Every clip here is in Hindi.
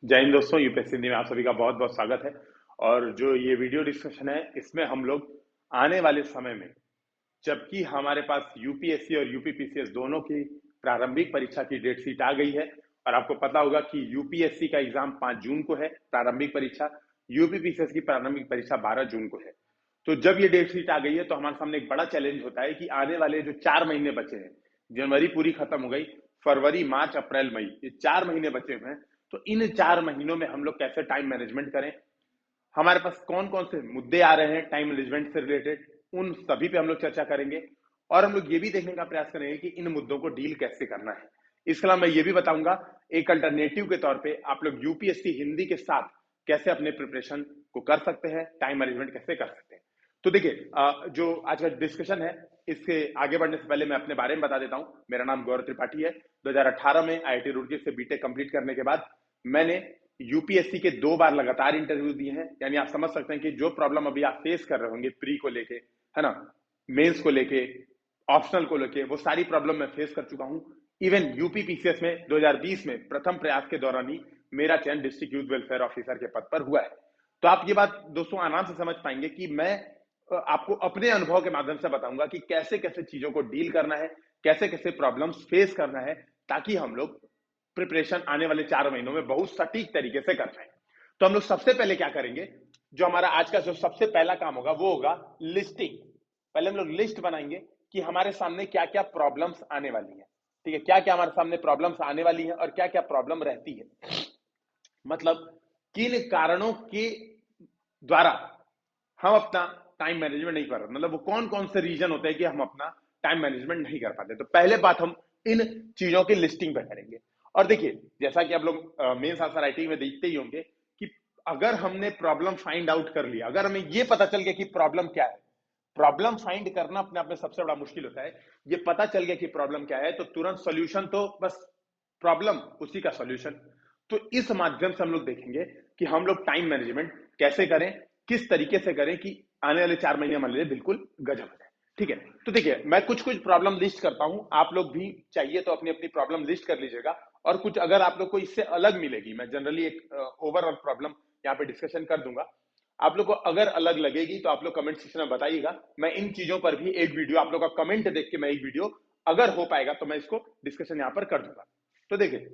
जय हिंद दोस्तों, यूपीएससी हिंदी में आप सभी का बहुत बहुत स्वागत है। और जो ये वीडियो डिस्कशन है, इसमें हम लोग आने वाले समय में, जबकि हमारे पास यूपीएससी और यूपीपीसीएस दोनों की प्रारंभिक परीक्षा की डेट शीट आ गई है। और आपको पता होगा कि यूपीएससी का एग्जाम 5 जून को है, प्रारंभिक परीक्षा। यूपीपीसीएस की प्रारंभिक परीक्षा 12 जून को है। तो जब ये डेट शीट आ गई है तो हमारे सामने एक बड़ा चैलेंज होता है कि आने वाले जो 4 महीने बचे हैं, जनवरी पूरी खत्म हो गई, फरवरी, मार्च, अप्रैल, मई, ये 4 महीने बचे हुए हैं। तो इन 4 महीनों में हम लोग कैसे टाइम मैनेजमेंट करें, हमारे पास कौन कौन से मुद्दे आ रहे हैं टाइम मैनेजमेंट से रिलेटेड, उन सभी पे हम लोग चर्चा करेंगे। और हम लोग ये भी देखने का प्रयास करेंगे कि इन मुद्दों को डील कैसे करना है। इसके अलावा मैं ये भी बताऊंगा एक अल्टरनेटिव के तौर पे आप लोग यूपीएससी हिंदी के साथ कैसे अपने प्रिपरेशन को कर सकते हैं, टाइम मैनेजमेंट कैसे कर सकते हैं। तो देखिए, जो आज का डिस्कशन है, इससे आगे बढ़ने से पहले मैं अपने बारे में बता देता हूं। मेरा नाम गौरव त्रिपाठी है। 2018 में आईआईटी रुड़की से बीटेक कंप्लीट करने के बाद मैंने यूपीएससी के 2 बार लगातार इंटरव्यू दिए हैं। यानी आप समझ सकते हैं कि जो प्रॉब्लम अभी आप फेस कर रहे होंगे प्री को लेके, है ना, मेंस को लेके, ऑप्शनल को लेके, वो सारी प्रॉब्लम मैं फेस कर चुका हूं। इवन यूपीपीसीएस में 2020 में प्रथम प्रयास के दौरान ही मेरा चयन डिस्ट्रिक्ट यूथ वेलफेयर ऑफिसर के पद पर हुआ है। तो आप ये बात दोस्तों आराम से समझ पाएंगे कि मैं आपको अपने अनुभव के माध्यम से बताऊंगा कि कैसे कैसे चीजों को डील करना है, कैसे कैसे प्रॉब्लम्स फेस करना है, ताकि हम लोग प्रिपरेशन आने वाले 4 महीनों में बहुत सटीक तरीके से कर पाए। तो हम लोग सबसे पहले क्या करेंगे, जो हमारा आज का जो सबसे पहला काम होगा वो होगा लिस्टिंग। पहले हम लोग लिस्ट बनाएंगे कि हमारे सामने क्या क्या प्रॉब्लम्स आने वाली है। ठीक है, क्या क्या हमारे सामने प्रॉब्लम्स आने वाली है और क्या क्या प्रॉब्लम रहती है, मतलब किन कारणों के द्वारा हम अपना टाइम मैनेजमेंट नहीं कर रहे, मतलब वो कौन कौन से रीजन होते हैं कि हम अपना टाइम मैनेजमेंट नहीं कर पाते। तो पहले बात हम इन चीजों की लिस्टिंग पे करेंगे। और देखिए, जैसा कि आप लोग मेंस आईआईटी में देखते ही होंगे कि अगर हमने प्रॉब्लम फाइंड आउट कर लिया, अगर हमें ये पता चल गया कि प्रॉब्लम क्या है, प्रॉब्लम फाइंड करना अपने आप में सबसे बड़ा मुश्किल होता है। ये पता चल गया कि प्रॉब्लम क्या है तो तुरंत सॉल्यूशन, तो बस प्रॉब्लम उसी का सॉल्यूशन। तो इस माध्यम से हम लोग देखेंगे कि हम लोग टाइम मैनेजमेंट कैसे करें, किस तरीके से करें कि आने वाले 4 महीने हमारे लिए बिल्कुल गजब हो जाए। ठीक है, तो देखिए मैं कुछ कुछ प्रॉब्लम लिस्ट करता हूं, आप लोग भी चाहिए तो अपनी अपनी प्रॉब्लम लिस्ट कर लीजिएगा। और कुछ अगर आप लोग को इससे अलग मिलेगी, मैं जनरली एक ओवरऑल प्रॉब्लम यहाँ पे डिस्कशन कर दूंगा, आप लोग को अगर अलग लगेगी तो आप लोग कमेंट सेक्शन में बताइएगा। मैं इन चीजों पर भी एक वीडियो, आप लोग का कमेंट देख के मैं एक वीडियो अगर हो पाएगा तो मैं इसको डिस्कशन यहाँ पर कर दूंगा। तो देखिए,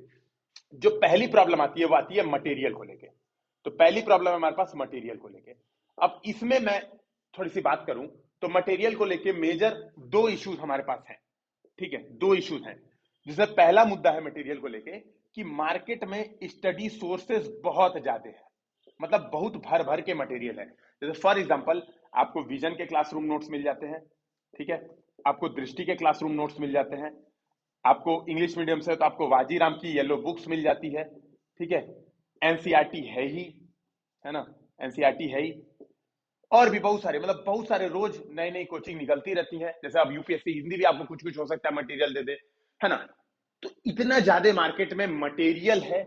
जो पहली प्रॉब्लम आती है वो आती है मटेरियल को लेके। तो पहली प्रॉब्लम है हमारे पास मटेरियल को लेके। अब इसमें मैं थोड़ी सी बात करूं तो मटेरियल को लेके मेजर 2 इश्यूज हमारे पास हैं। ठीक है, 2 इश्यूज हैं, जिसमें पहला मुद्दा है मटेरियल को लेके कि मार्केट में स्टडी सोर्सेज बहुत ज्यादा है, मतलब बहुत भर भर के मटेरियल है। जैसे फॉर एग्जांपल आपको विजन के क्लासरूम नोट्स मिल जाते हैं, ठीक है, आपको दृष्टि के क्लासरूम नोट्स मिल जाते हैं, आपको इंग्लिश मीडियम से तो आपको वाजीराम की येलो बुक्स मिल जाती है। ठीक है, एनसीईआरटी है ही, है ना, एनसीईआरटी है ही, और भी बहुत सारे, मतलब बहुत सारे रोज नई नई कोचिंग निकलती रहती है। जैसे अब यूपीएससी हिंदी भी आपको कुछ कुछ हो सकता है मटेरियल दे दे, है ना। तो इतना ज्यादा मार्केट में मटेरियल है,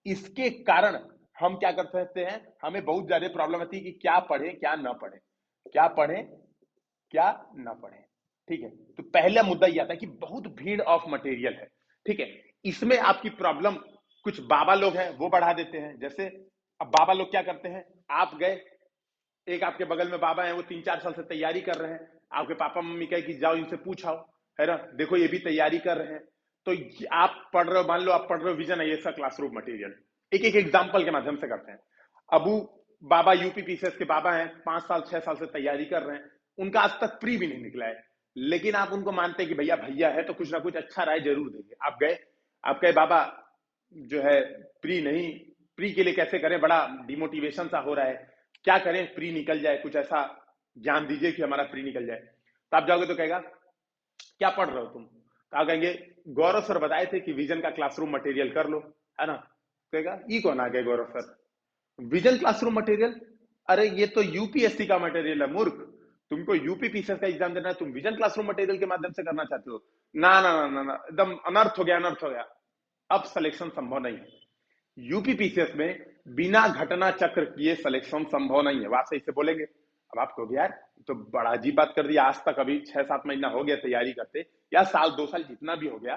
इसके कारण हम क्या कर सकते हैं, हमें बहुत ज्यादा प्रॉब्लम आती है कि क्या पढ़े क्या ना पढ़े, क्या पढ़े क्या ना पढ़े। ठीक है, तो पहला मुद्दा यह आता है कि बहुत भीड़ ऑफ मटेरियल है। ठीक है, इसमें आपकी प्रॉब्लम कुछ बाबा लोग हैं वो बढ़ा देते हैं। जैसे अब बाबा लोग क्या करते हैं, आप गए, एक आपके बगल में बाबा है, वो 3-4 साल से तैयारी कर रहे हैं, आपके पापा मम्मी कहे कि जाओ इनसे पूछाओ, है ना, देखो ये भी तैयारी कर रहे हैं। तो आप पढ़ रहे हो, मान लो आप पढ़ रहे हो विजन है, ये सब क्लासरूम मटेरियल, एक एक एग्जाम्पल के माध्यम से करते हैं। अबू बाबा यूपीपीसीएस के बाबा हैं, 5-6 साल से तैयारी कर रहे हैं, उनका आज तक प्री भी नहीं निकला है, लेकिन आप उनको मानते हैं कि भैया भैया है तो कुछ ना कुछ अच्छा राय जरूर देंगे। आप गए, आप कहे बाबा जो है प्री नहीं, प्री के लिए कैसे करें, बड़ा डिमोटिवेशन सा हो रहा है, क्या करें प्री निकल जाए, कुछ ऐसा ज्ञान दीजिए कि हमारा प्री निकल जाए। तो आप जाओगे तो कहेगा क्या पढ़ रहे हो तुम, तो आप कहेंगे गौरव सर बताए थे कि विजन का क्लासरूम मटेरियल कर लो, है ना। कहेगा ये कौन आ गए गौरव सर, विजन क्लासरूम मटेरियल, अरे ये तो यूपीएससी का मटेरियल है मूर्ख, तुमको यूपीपीसीएस का एग्जाम देना है, तुम विजन क्लासरूम मटेरियल के माध्यम से करना चाहते हो, ना ना ना ना ना, एकदम अनर्थ हो गया, अनर्थ हो गया, अब सिलेक्शन संभव नहीं है। यूपीपीसीएस में बिना घटना चक्र किए सिलेक्शन संभव नहीं है, वो आप सही से बोलेंगे। अब आप कहोगे यार तो बड़ा अजीब बात कर दी, आज तक अभी 6-7 महीना हो गया तैयारी करते, या साल 2 साल जितना भी हो गया,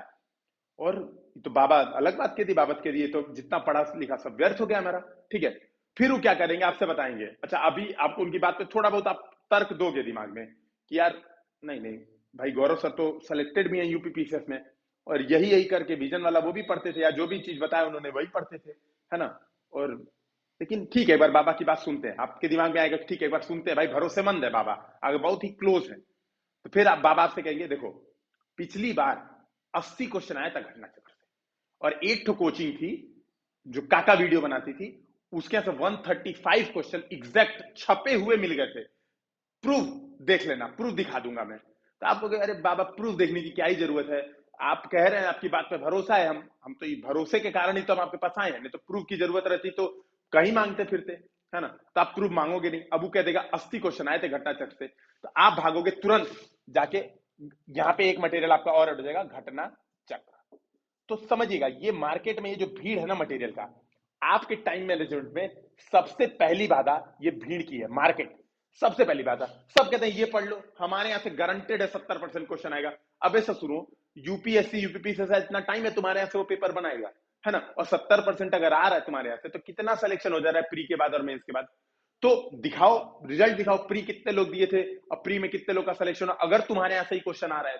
और तो बाबा अलग बात कह दी, बाबत कह दी ये तो जितना पढ़ा लिखा सब व्यर्थ हो गया हमारा। ठीक है, फिर वो क्या करेंगे आपसे बताएंगे। अच्छा अभी आपको उनकी बात पे थोड़ा बहुत आप तर्क दोगे दिमाग में कि यार नहीं नहीं भाई, गौरव सर तो सिलेक्टेड भी है यूपी पीसीएस में, और यही यही करके विजन वाला वो भी पढ़ते थे, या जो भी चीज बताया उन्होंने वही पढ़ते थे, है ना। और लेकिन ठीक है, एक बार बाबा की बात सुनते हैं, आपके दिमाग में आएगा ठीक है एक बार सुनते हैं भाई, भरोसेमंद है बाबा, आगे बहुत ही क्लोज है। तो फिर आप बाबा आपसे कहेंगे देखो पिछली बार 80 क्वेश्चन आया था घटना चक्र से, और एक तो कोचिंग थी जो काका वीडियो बनाती थी, उसके यहां से 135 क्वेश्चन एग्जैक्ट छपे हुए मिल गए थे। प्रूफ देख लेना, प्रूफ दिखा दूंगा मैं। तो आप कहोगे अरे बाबा प्रूफ देखने की क्या ही जरूरत है, आप कह रहे हैं आपकी बात पे भरोसा है, हम तो ये भरोसे के कारण ही तो हम आपके पास आए हैं, नहीं तो प्रूफ की जरूरत रहती तो कहीं मांगते फिरते, है ना। तो आप प्रूफ मांगोगे नहीं। अब वो कह देगा 80 क्वेश्चन आए थे घटना चक्र से, तो आप भागोगे तुरंत जाके, यहाँ पे एक मटेरियल आपका और हट जाएगा, घटना चक्र। तो समझिएगा ये मार्केट में ये जो भीड़ है ना मटेरियल का, आपके टाइम मैनेजमेंट में सबसे पहली बाधा ये भीड़ की है, मार्केट सबसे पहली बाधा। सब कहते हैं ये पढ़ लो, हमारे यहां से गारंटेड है 70% क्वेश्चन आएगा। अब ऐसा सुनो, यूपीएससी यूपीपीसी से इतना टाइम है तुम्हारे यहां से वो पेपर बनाएगा, है ना, और 70% अगर आ रहा है तुम्हारे यहां से, तो कितना सिलेक्शन हो जा रहा है प्री के बाद और मेंस के बाद। तो दिखाओ, रिजल्ट दिखाओ, प्री कितने लोग दिए थे और प्री में कितने लोग का सिलेक्शन, अगर तुम्हारे यहां से ही क्वेश्चन आ रहा है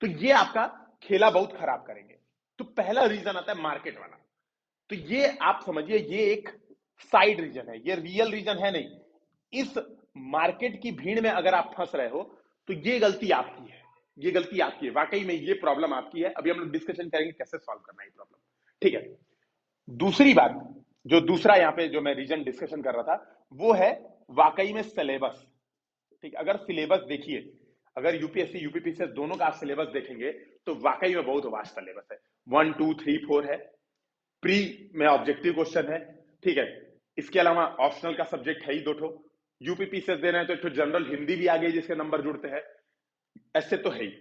तो ये आपका खेला बहुत खराब करेंगे। तो पहला रीजन आता है मार्केट वाला। तो ये आप समझिए ये एक साइड रीजन है, ये रियल रीजन है नहीं। इस मार्केट की भीड़ में अगर आप फंस रहे हो तो ये गलती आपकी है, ये गलती आपकी है, वाकई में ये प्रॉब्लम आपकी है। अभी हम लोग डिस्कशन करेंगे कैसे सॉल्व करना है ये प्रॉब्लम। ठीक है, दूसरी बात, जो दूसरा यहाँ पे जो मैं रीजन डिस्कशन कर रहा था वो है वाकई में सिलेबस। ठीक, अगर सिलेबस देखिए, अगर यूपीएससी यूपीपीसी दोनों का आप सिलेबस देखेंगे तो वाकई में बहुत वास्ट सिलेबस है। 1 2 3 4 है, प्री में ऑब्जेक्टिव क्वेश्चन है, ठीक है, इसके अलावा ऑप्शनल का सब्जेक्ट है ही 2 यूपीपीसी दे रहे हैं तो एक जनरल हिंदी भी आ गई जिसके नंबर जुड़ते हैं, ऐसे तो है ही।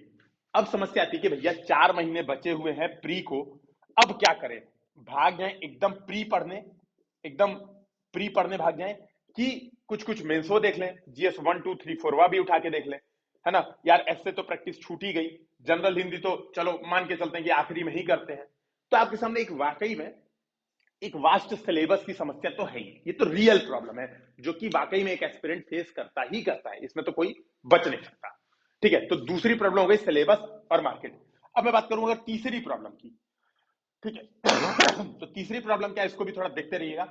अब समस्या आती है कि भैया 4 महीने बचे हुए हैं प्री को, अब क्या करें। भाग जाए एकदम प्री पढ़ने, एकदम प्री पढ़ने भाग जाए, कि कुछ कुछ मेंसो देख लें, जीएस 1 2 3 4 वा भी उठा के देख लें, है ना। यार ऐसे तो प्रैक्टिस छूट ही गई, जनरल हिंदी तो चलो मान के चलते हैं कि आखिरी में ही करते हैं। तो आपके सामने एक वाकई में एक वास्ट सिलेबस की समस्या तो है ही, ये तो रियल प्रॉब्लम है जो कि वाकई में एक एस्पिरेंट फेस करता ही करता है, इसमें तो कोई बच नहीं सकता। ठीक है, तो दूसरी प्रॉब्लम हो गई सिलेबस और मार्केट। अब मैं बात करूंगा तीसरी प्रॉब्लम की। ठीक है तो तीसरी प्रॉब्लम क्या है, इसको भी थोड़ा देखते रहिएगा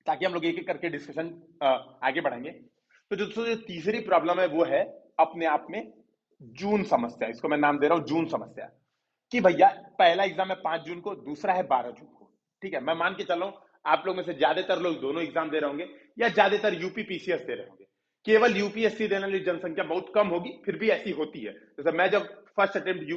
ताकि हम लोग एक एक करके डिस्कशन आगे बढ़ाएंगे। तो जो तीसरी प्रॉब्लम है वो है अपने आप में जून समस्या, इसको मैं नाम दे रहा हूं जून समस्या। कि भैया पहला एग्जाम है 5 जून को, दूसरा है 12 जून को। ठीक है, मैं मान के चल रहा हूं आप लोग में से ज्यादातर लोग दोनों एग्जाम दे रहे होंगे, या ज्यादातर यूपी पीसीएस दे रहे होंगे। केवल यूपीएससी देने वाली जनसंख्या बहुत कम होगी, फिर भी ऐसी होती है। जैसे मैं जब फर्स्ट अटेम्प्ट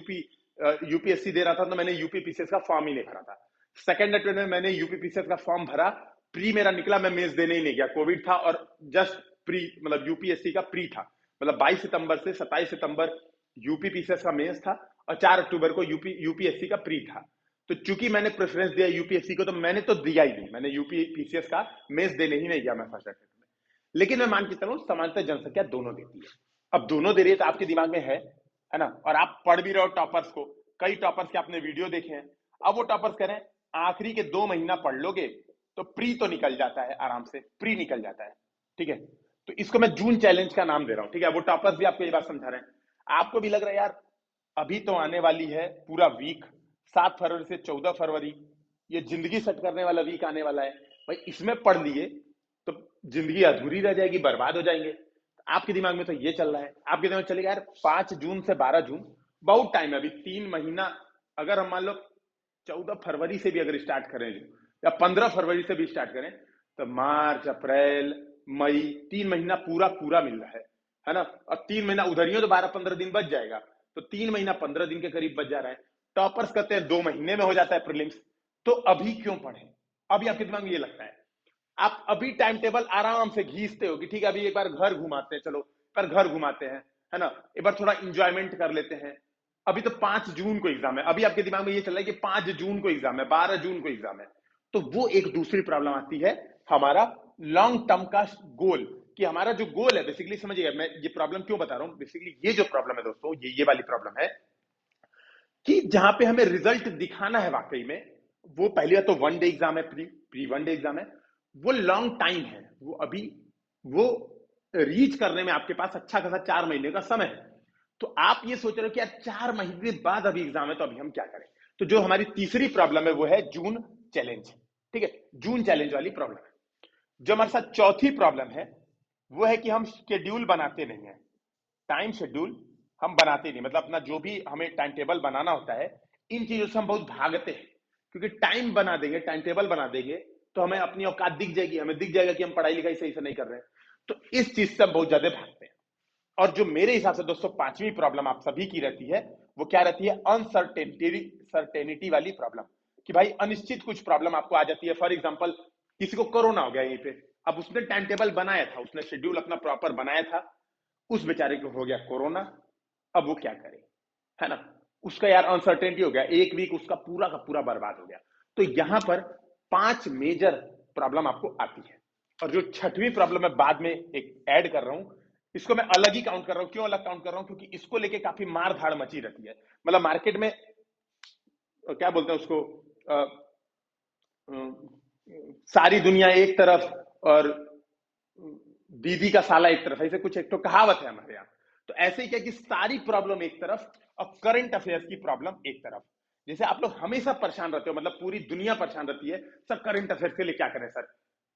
यूपीएससी दे रहा था तो मैंने यूपी पीसीएस का फॉर्म ही नहीं भरा था। सेकंड अटेम्प्ट में मैंने यूपी पीसीएस का फॉर्म भरा, प्री मेरा निकला, मैं मेंस देने ही नहीं गया, कोविड था, और जस्ट प्री मतलब यूपीएससी का प्री था, मतलब 22 सितंबर से 27 सितंबर यूपी पीसीएस का मेंस था, और 4 अक्टूबर को यूपीएससी का प्री था। तो चूंकि मैंने प्रेफरेंस दिया यूपीएससी को, तो मैंने तो दिया ही नहीं, मैंने यूपी पीसीएस का मेंस देने ही नहीं गया मैं फर्स्ट अटेम्प्ट में। लेकिन मैं मान के चलूं समानता जनसंख्या दोनों देती है। अब दोनों दे रही है तो आपके दिमाग में है ना, और आप पढ़ भी रहे हो टॉपर्स को, कई टॉपर्स के आपने वीडियो देखे हैं। अब वो टॉपर्स कह रहे हैं आखिरी के 2 महीना पढ़ लोगे तो प्री तो निकल जाता है, आराम से प्री निकल जाता है। ठीक है, तो इसको मैं जून चैलेंज का नाम दे रहा हूं। ठीक है, वो टॉपर्स भी आपको ये बात समझा रहे हैं। आपको भी लग रहा है यार अभी तो आने वाली है पूरा वीक, 7 फरवरी से 14 फरवरी, ये जिंदगी सेट करने वाला वीक आने वाला है, भाई इसमें पढ़ लिए तो जिंदगी अधूरी रह जाएगी, बर्बाद हो जाएंगे। आपके दिमाग में तो ये चल रहा है, आपके दिमाग में चलेगा यार 5 जून से 12 जून बहुत टाइम है, अभी 3 महीना। अगर हम मान लो 14 फरवरी से भी अगर स्टार्ट करें, या 15 फरवरी से भी स्टार्ट करें, तो मार्च अप्रैल मई 3 महीना पूरा पूरा मिल रहा है ना। और 3 महीना उधर ही हो तो 12 15 दिन बच जाएगा, तो 3 महीना 15 दिन के करीब बच जा रहा है। टॉपर्स कहते हैं 2 महीने में हो जाता है प्रीलिम्स। तो अभी क्यों पढ़े, अभी आपके दिमाग में ये लगता है, आप अभी टाइम टेबल आराम से घीसते हो कि ठीक है अभी एक बार घर घुमाते हैं, चलो पर घर घुमाते हैं, है ना, एक बार थोड़ा इंजॉयमेंट कर लेते हैं। अभी तो 5 जून को एग्जाम है, अभी आपके दिमाग में ये चल रहा है कि 5 जून को एग्जाम है, 12 जून को एग्जाम है। तो वो एक दूसरी प्रॉब्लम आती है, हमारा लॉन्ग टर्म का गोल, कि हमारा जो गोल है बेसिकली, समझिएगा मैं ये प्रॉब्लम क्यों बता रहा हूं, बेसिकली ये जो प्रॉब्लम है दोस्तों, ये वाली प्रॉब्लम है कि जहां पे हमें रिजल्ट दिखाना है वाकई में, वो पहले तो वन डे एग्जाम है, प्री वन डे एग्जाम है, वो लॉन्ग टाइम है, वो अभी वो रीच करने में आपके पास अच्छा खासा 4 महीने का समय है। तो आप ये सोच रहे हो कि यार 4 महीने बाद अभी एग्जाम है, तो अभी हम क्या करें। तो जो हमारी तीसरी प्रॉब्लम है वो है जून चैलेंज। ठीक है, जून चैलेंज वाली प्रॉब्लम है। जो हमारे साथ चौथी प्रॉब्लम है वो है कि हम शेड्यूल बनाते नहीं है, टाइम शेड्यूल हम बनाते नहीं, मतलब अपना जो भी हमें टाइम टेबल बनाना होता है, इन चीजों से हम बहुत भागते हैं। क्योंकि टाइम बना देंगे, टाइम टेबल बना देंगे, तो हमें अपनी औकात दिख जाएगी, हमें दिख जाएगा कि हम पढ़ाई लिखाई सही से नहीं कर रहे हैं। तो इस चीज से हम बहुत ज्यादा भागते हैं। और जो मेरे हिसाब से दोस्तों पांचवी प्रॉब्लम आप सभी की रहती है, वो क्या रहती है, अनसर्टेनिटी वाली प्रॉब्लम। कि भाई अनिश्चित कुछ प्रॉब्लम आपको आ जाती है। फॉर एग्जाम्पल, किसी को कोरोना हो गया यहीं पे, अब उसने टाइम टेबल बनाया था, उसने शेड्यूल अपना प्रॉपर बनाया था, उस बेचारे को हो गया कोरोना, अब वो क्या करे, है ना। उसका यार अनसर्टेनिटी हो गया, एक वीक उसका पूरा का पूरा बर्बाद हो गया। तो यहां पर 5 मेजर प्रॉब्लम आपको आती है। और जो छठवीं प्रॉब्लम मैं बाद में एक ऐड कर रहा हूं, इसको मैं अलग ही काउंट कर रहा हूं। क्यों अलग काउंट कर रहा हूं, क्योंकि इसको लेके काफी मार धाड़ मची रहती है। मतलब मार्केट में क्या बोलते हैं उसको, अ, अ, सारी दुनिया एक तरफ और दीदी का साला एक तरफ, ऐसे कुछ एक तो कहावत है हमारे यहाँ। तो ऐसे ही क्या कि सारी प्रॉब्लम एक तरफ और करंट अफेयर्स की प्रॉब्लम एक तरफ। जैसे आप लोग हमेशा परेशान रहते हो, मतलब पूरी दुनिया परेशान रहती है, सर करंट अफेयर्स के लिए क्या करें सर।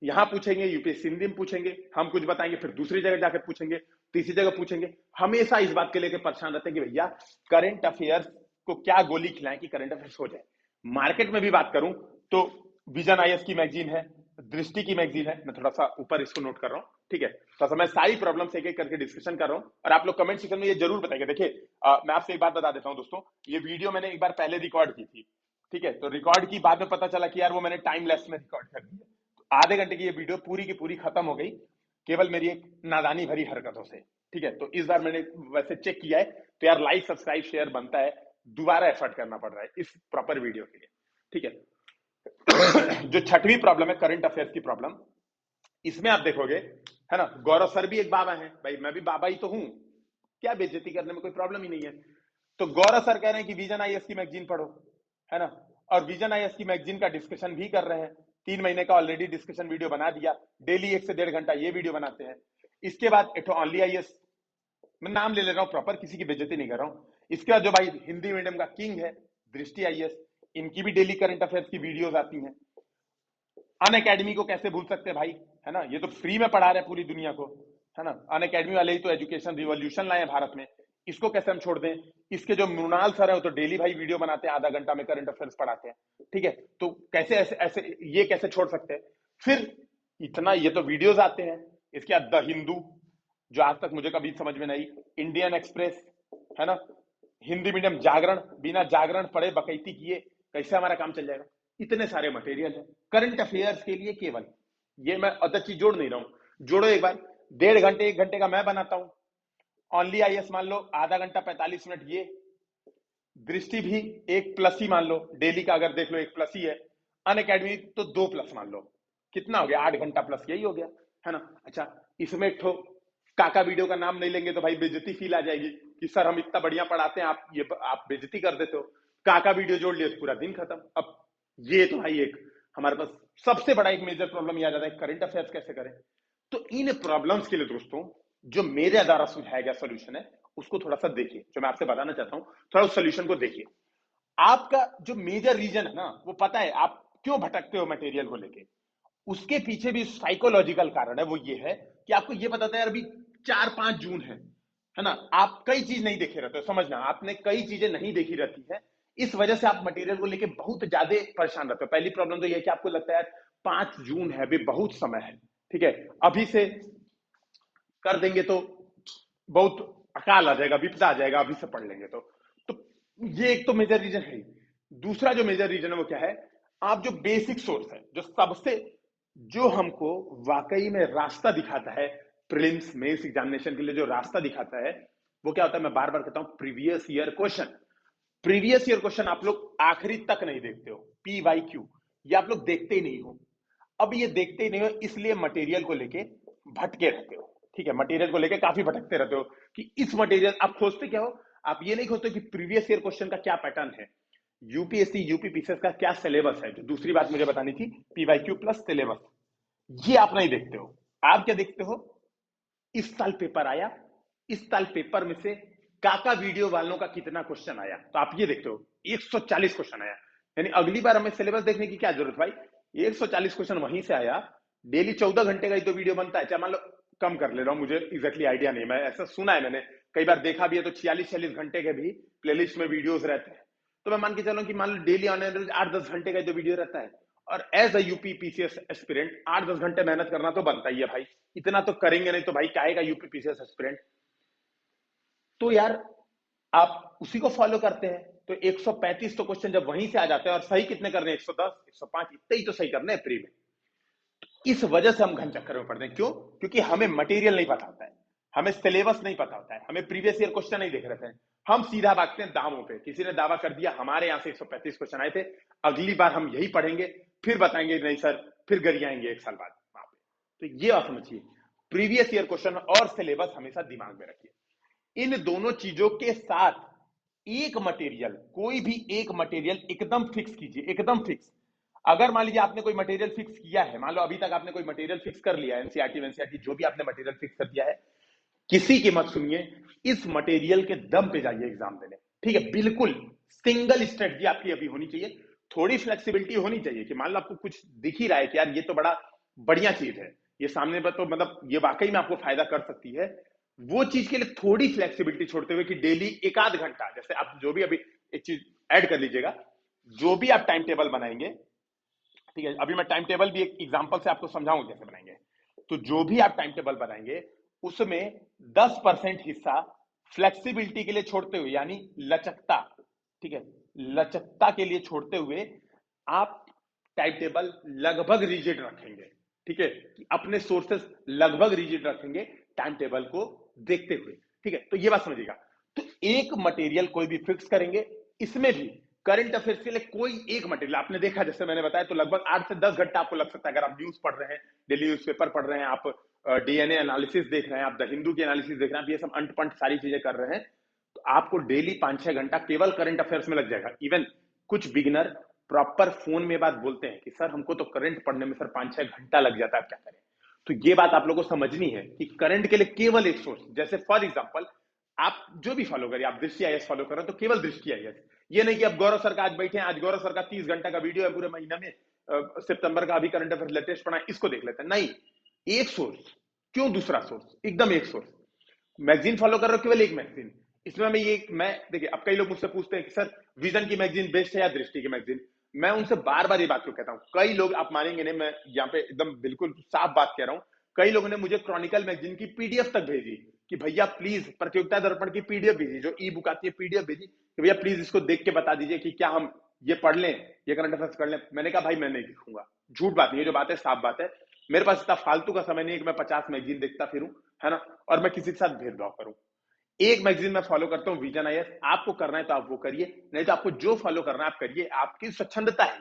यहां पूछेंगे, यूपीएससी हिंदी में पूछेंगे, हम कुछ बताएंगे, फिर दूसरी जगह जाकर पूछेंगे, तीसरी जगह पूछेंगे। हमेशा इस बात के लेकर परेशान रहते हैं कि भैया करंट अफेयर्स को क्या गोली खिलाएं कि करंट अफेयर्स हो जाए। मार्केट में भी बात करूं तो विजन आईएएस की मैगजीन है, दृष्टि की मैगजीन है, मैं थोड़ा सा ऊपर इसको नोट कर रहा हूं, ठीक है। थोड़ा सा मैं सारी प्रॉब्लम एक एक करके डिस्कशन कर रहा हूं, और आप लोग कमेंट सेक्शन में ये जरूर बताइए। देखिए मैं आपसे एक बात बता देता हूं दोस्तों, ये वीडियो मैंने एक बार पहले रिकॉर्ड की थी, ठीक है। तो रिकॉर्ड की बाद में पता चला कि यार वो मैंने टाइम लेस में रिकॉर्ड कर दी है। तो आधे घंटे की ये वीडियो पूरी की पूरी खत्म हो गई, केवल मेरी एक नादानी भरी हरकतों से, ठीक है। तो इस बार मैंने वैसे चेक किया है, तो यार लाइक सब्सक्राइब शेयर बनता है, दोबारा एफर्ट करना पड़ रहा है इस प्रॉपर वीडियो के लिए, ठीक है। जो छठवीं प्रॉब्लम है करंट अफेयर्स की प्रॉब्लम, इसमें आप देखोगे, है ना, गौरव सर भी एक बाबा है, भाई मैं भी बाबा ही तो हूं, क्या बेइज्जती करने में कोई प्रॉब्लम ही नहीं है। तो गौरव सर कह रहे हैं कि विजन आईएएस की मैगजीन पढ़ो, है ना, और विजन आईएएस की मैगजीन का डिस्कशन भी कर रहे हैं। 3 महीने का ऑलरेडी डिस्कशन वीडियो बना दिया, डेली 1 से 1.5 घंटा ये वीडियो बनाते हैं। इसके बाद एक ऑनली आईएएस, मैं नाम ले ले रहा हूं प्रॉपर, किसी की बेइज्जती नहीं कर रहा हूं। इसके बाद जो भाई हिंदी मीडियम का किंग है, दृष्टि आईएएस, इनकी भी डेली करंट अफेयर्स की वीडियोस आती हैं। अन अकेडमी को कैसे भूल सकते हैं भाई, है ना, ये तो फ्री में पढ़ा रहे पूरी दुनिया को, है ना। अन अकेडमी वाले ही तो एजुकेशन रिवॉल्यूशन लाए हैं भारत में, इसको कैसे हम छोड़ दें। इसके जो मृणाल सर है वो तो डेली भाई वीडियो बनाते हैं, आधा घंटा में करंट अफेयर्स पढ़ाते हैं, ठीक है। तो कैसे ऐसे ऐसे ये कैसे छोड़ सकते हैं। फिर इतना ये तो वीडियोस आते हैं। इसके बाद द हिंदू, जो आज तक मुझे कभी समझ में नहीं, इंडियन एक्सप्रेस, है ना, हिंदी मीडियम जागरण, बिना जागरण पढ़े बकैती किए कैसे हमारा काम चल जाएगा। इतने सारे मटेरियल है करंट अफेयर्स के लिए केवल। ये मैं अदर चीज जोड़ नहीं रहा हूं, जोड़ो एक बार, 1.5 घंटे 1 घंटे का मैं बनाता हूं, ऑनली आईएएस मान लो आधा घंटा 45 मिनट ये, दृष्टि भी 1+ ही मान लो, डेली का अगर देख लो 1+ ही है, अन अकेडमी तो 2+ मान लो, कितना हो गया 8 घंटा प्लस, यही हो गया, है ना। अच्छा, इसमें एक ठो काका वीडियो का नाम नहीं लेंगे तो भाई बेइज्जती फील आ जाएगी कि सर हम इतना बढ़िया पढ़ाते हैं, आप बेइज्जती कर देते हो। काका वीडियो जोड़ लिया तो पूरा दिन खत्म। अब ये तो भाई एक हमारे पास सबसे बड़ा एक मेजर प्रॉब्लम ये आ जाता है, करंट अफेयर्स कैसे करें। तो इन प्रॉब्लम्स के लिए दोस्तों जो मेरे द्वारा सुझाया गया सोल्यूशन है, उसको थोड़ा सा देखिए, जो मैं आपसे बताना चाहता हूं, थोड़ा उस सोल्यूशन को देखिए। आपका जो मेजर रीजन है ना, वो पता है आप क्यों भटकते हो मटेरियल को लेके, उसके पीछे भी साइकोलॉजिकल कारण है। वो ये है कि आपको ये पता था यार अभी 4-5 जून है ना, आप कई चीज नहीं देखे रहते हो, समझना आपने कई चीजें नहीं देखी रहती है, इस वजह से आप मटेरियल को लेके बहुत ज्यादा परेशान रहते हो। पहली प्रॉब्लम तो ये है कि आपको लगता है यार 5 जून है, अभी बहुत समय है, ठीक है, अभी से कर देंगे तो बहुत अकाल आ जाएगा, विपदा आ जाएगा, अभी से पढ़ लेंगे तो ये एक तो मेजर रीजन है। दूसरा जो मेजर रीजन है वो क्या है, आप जो बेसिक सोर्स है, जो सबसे जो हमको वाकई में रास्ता दिखाता है प्रीलिम्स मेंस एग्जामिनेशन के लिए, जो रास्ता दिखाता है वो क्या होता है, मैं बार बार कहता हूं, previous year question. Previous year question आप लोग आखिरी तक नहीं देखते हो, PYQ ये आप लोग देखते ही नहीं हो। अब ये देखते ही नहीं हो, इसलिए मटेरियल को लेके भटके रहते हो, ठीक है, मटेरियल को लेके काफी भटकते रहते हो कि इस मटेरियल आप खोजते क्या हो, आप ये नहीं खोजते कि प्रीवियस ईयर क्वेश्चन का क्या पैटर्न है, यूपीएससी यूपीपीसीएस का क्या सिलेबस है। जो दूसरी बात मुझे बतानी थी, पीवाईक्यू प्लस सिलेबस, ये आप नहीं देखते हो। आप क्या देखते हो, इस साल पेपर आया, इस साल पेपर में से काका वीडियो वालों का कितना क्वेश्चन आया, तो आप ये देखते हो 140 क्वेश्चन आया। यानी अगली बार हमें सिलेबस देखने की क्या जरूरत भाई, 140 क्वेश्चन वहीं से आया। डेली 14 घंटे का ही तो वीडियो बनता है, चाहे मान लो कम कर ले रहा हूं, मुझे एग्जैक्टली आइडिया नहीं, मैं ऐसा सुना है, मैंने कई बार देखा भी है, तो 46-46 घंटे के भी प्लेलिस्ट में वीडियोस रहते हैं। तो मैं मान के चलूं कि मान लो डेली ऑन एवरेज 8-10 घंटे का ही तो वीडियो रहता है। और as a UP PCS aspirant 8-10 घंटे मेहनत करना तो बनता ही है भाई, इतना तो करेंगे नहीं तो भाई काहेगा यूपी पीसीएस एस्पिरेंट। तो यार आप उसी को फॉलो करते हैं, तो 135 तो क्वेश्चन जब वहीं से आ जाते हैं, और सही कितने करने हैं, 110 105 इतने ही तो सही करने हैं प्री में। इस वजह से हम घन चक्कर में पड़ते हैं। क्यों? क्योंकि हमें मटेरियल नहीं पता होता है, हमें सिलेबस नहीं पता होता है, हमें प्रीवियस ईयर क्वेश्चन नहीं देख रहे थे, हम सीधा भागते हैं दावों पे। किसी ने दावा कर दिया हमारे यहां से 135 क्वेश्चन आए थे, अगली बार हम यही पढ़ेंगे, फिर बताएंगे नहीं सर, फिर गरियाएंगे एक साल बाद वहां पे। तो ये बात समझिए, प्रीवियस ईयर क्वेश्चन और सिलेबस हमेशा दिमाग में रखिए। इन दोनों चीजों के साथ एक मटेरियल, कोई भी एक मटेरियल एकदम फिक्स कीजिए, एकदम फिक्स। अगर मान लीजिए आपने कोई मटेरियल फिक्स किया है, मान लो अभी तक आपने कोई मटेरियल फिक्स कर लिया है, एनसीईआरटी जो भी आपने मटेरियल फिक्स कर दिया है, किसी की मत सुनिए, इस मटेरियल के दम पे जाइए एग्जाम देने। ठीक है, बिल्कुल सिंगल स्ट्रेटजी आपकी अभी होनी चाहिए। थोड़ी फ्लेक्सिबिलिटी होनी चाहिए कि मान लो आपको कुछ दिख ही रहा है कि यार ये तो बड़ा बढ़िया चीज है, ये सामने पर तो मतलब ये वाकई में आपको फायदा कर सकती है, वो चीज के लिए थोड़ी फ्लेक्सिबिलिटी छोड़ते हुए कि डेली एक आध घंटा, जैसे आप जो भी अभी एक चीज ऐड कर लीजिएगा, जो भी आप टाइम टेबल बनाएंगे, ठीक है, अभी मैं टाइम टेबल भी एक एग्जांपल से आपको समझाऊंगा कैसे बनाएंगे। तो जो भी आप टाइम टेबल बनाएंगे उसमें 10% हिस्सा फ्लेक्सिबिलिटी के लिए छोड़ते हुए, यानी लचकता, ठीक है, लचकता के लिए छोड़ते हुए आप टाइम टेबल लगभग रिजिड रखेंगे। ठीक है, कि अपने सोर्सेस लगभग रिजिड रखेंगे टाइम टेबल को देखते हुए। ठीक है, तो ये बात समझिएगा। तो एक मटेरियल कोई भी फिक्स करेंगे, इसमें भी करंट अफेयर्स के लिए कोई एक मटेरियल आपने देखा, जैसे मैंने बताया, तो लगभग 8 से 10 घंटा आपको लग सकता है। अगर आप न्यूज पढ़ रहे हैं, डेली न्यूज़पेपर पढ़ रहे हैं, आप डीएनए एनालिसिस देख रहे हैं, आप द हिंदू की एनालिसिस देख रहे हैं, आप ये सब अंट पंट सारी चीजें कर रहे हैं, तो आपको डेली 5-6 घंटा केवल करंट अफेयर्स में लग जाएगा। इवन कुछ बिगिनर प्रॉपर फोन में बात बोलते हैं कि सर हमको तो करंट पढ़ने में सर 5-6 घंटा लग जाता है, क्या करें। तो ये बात आप लोगों को समझनी है कि करंट के लिए केवल एक सोर्स, जैसे फॉर एग्जाम्पल आप जो भी फॉलो करिए, आप दृष्टि आईएएस फॉलो कर रहे हो तो केवल दृष्टि आईएएस। ये नहीं कि अब गौरव सर का आज बैठे हैं, आज गौरव सर का 30 घंटा का वीडियो है पूरे महीना में, सितंबर का अभी करंट अफेयर लेटेस्ट पढ़ा है, इसको देख लेते हैं। नहीं, एक सोर्स, क्यों दूसरा सोर्स, एकदम एक सोर्स। मैगजीन फॉलो कर रहे हो, केवल एक मैगजीन। इसमें मैं देखिए, अब कई लोग मुझसे पूछते हैं कि सर विजन की मैगजीन बेस्ट है या दृष्टि की मैगजीन। मैं उनसे बार बार ये बात क्यों कहता हूं, कई लोग, आप मानेंगे नहीं, मैं यहाँ पे एकदम बिल्कुल साफ बात कह रहा हूं, कई लोगों ने मुझे क्रॉनिकल मैगजीन की पीडीएफ तक भेजी कि भैया प्लीज प्रतियोगिता दर्पण की पीडीएफ भेजी, जो ई बुक आती है पीडीएफ भेजी कि भैया प्लीज इसको देख के बता दीजिए कि क्या हम ये पढ़ लें, ये करंट अफेयर्स कर लें। मैंने कहा भाई मैं नहीं लिखूंगा, झूठ बात नहीं है, जो बात है साफ बात है। मेरे पास इतना फालतू का समय नहीं है कि मैं 50 मैगजीन देखता फिरूं, है ना, और मैं किसी के साथ भेदभाव करूं। एक मैगजीन में फॉलो करता हूं, विजन आईएएस। आपको करना है तो आप वो करिए, नहीं तो आपको जो फॉलो करना है आप करिए, आपकी स्वच्छंदता है।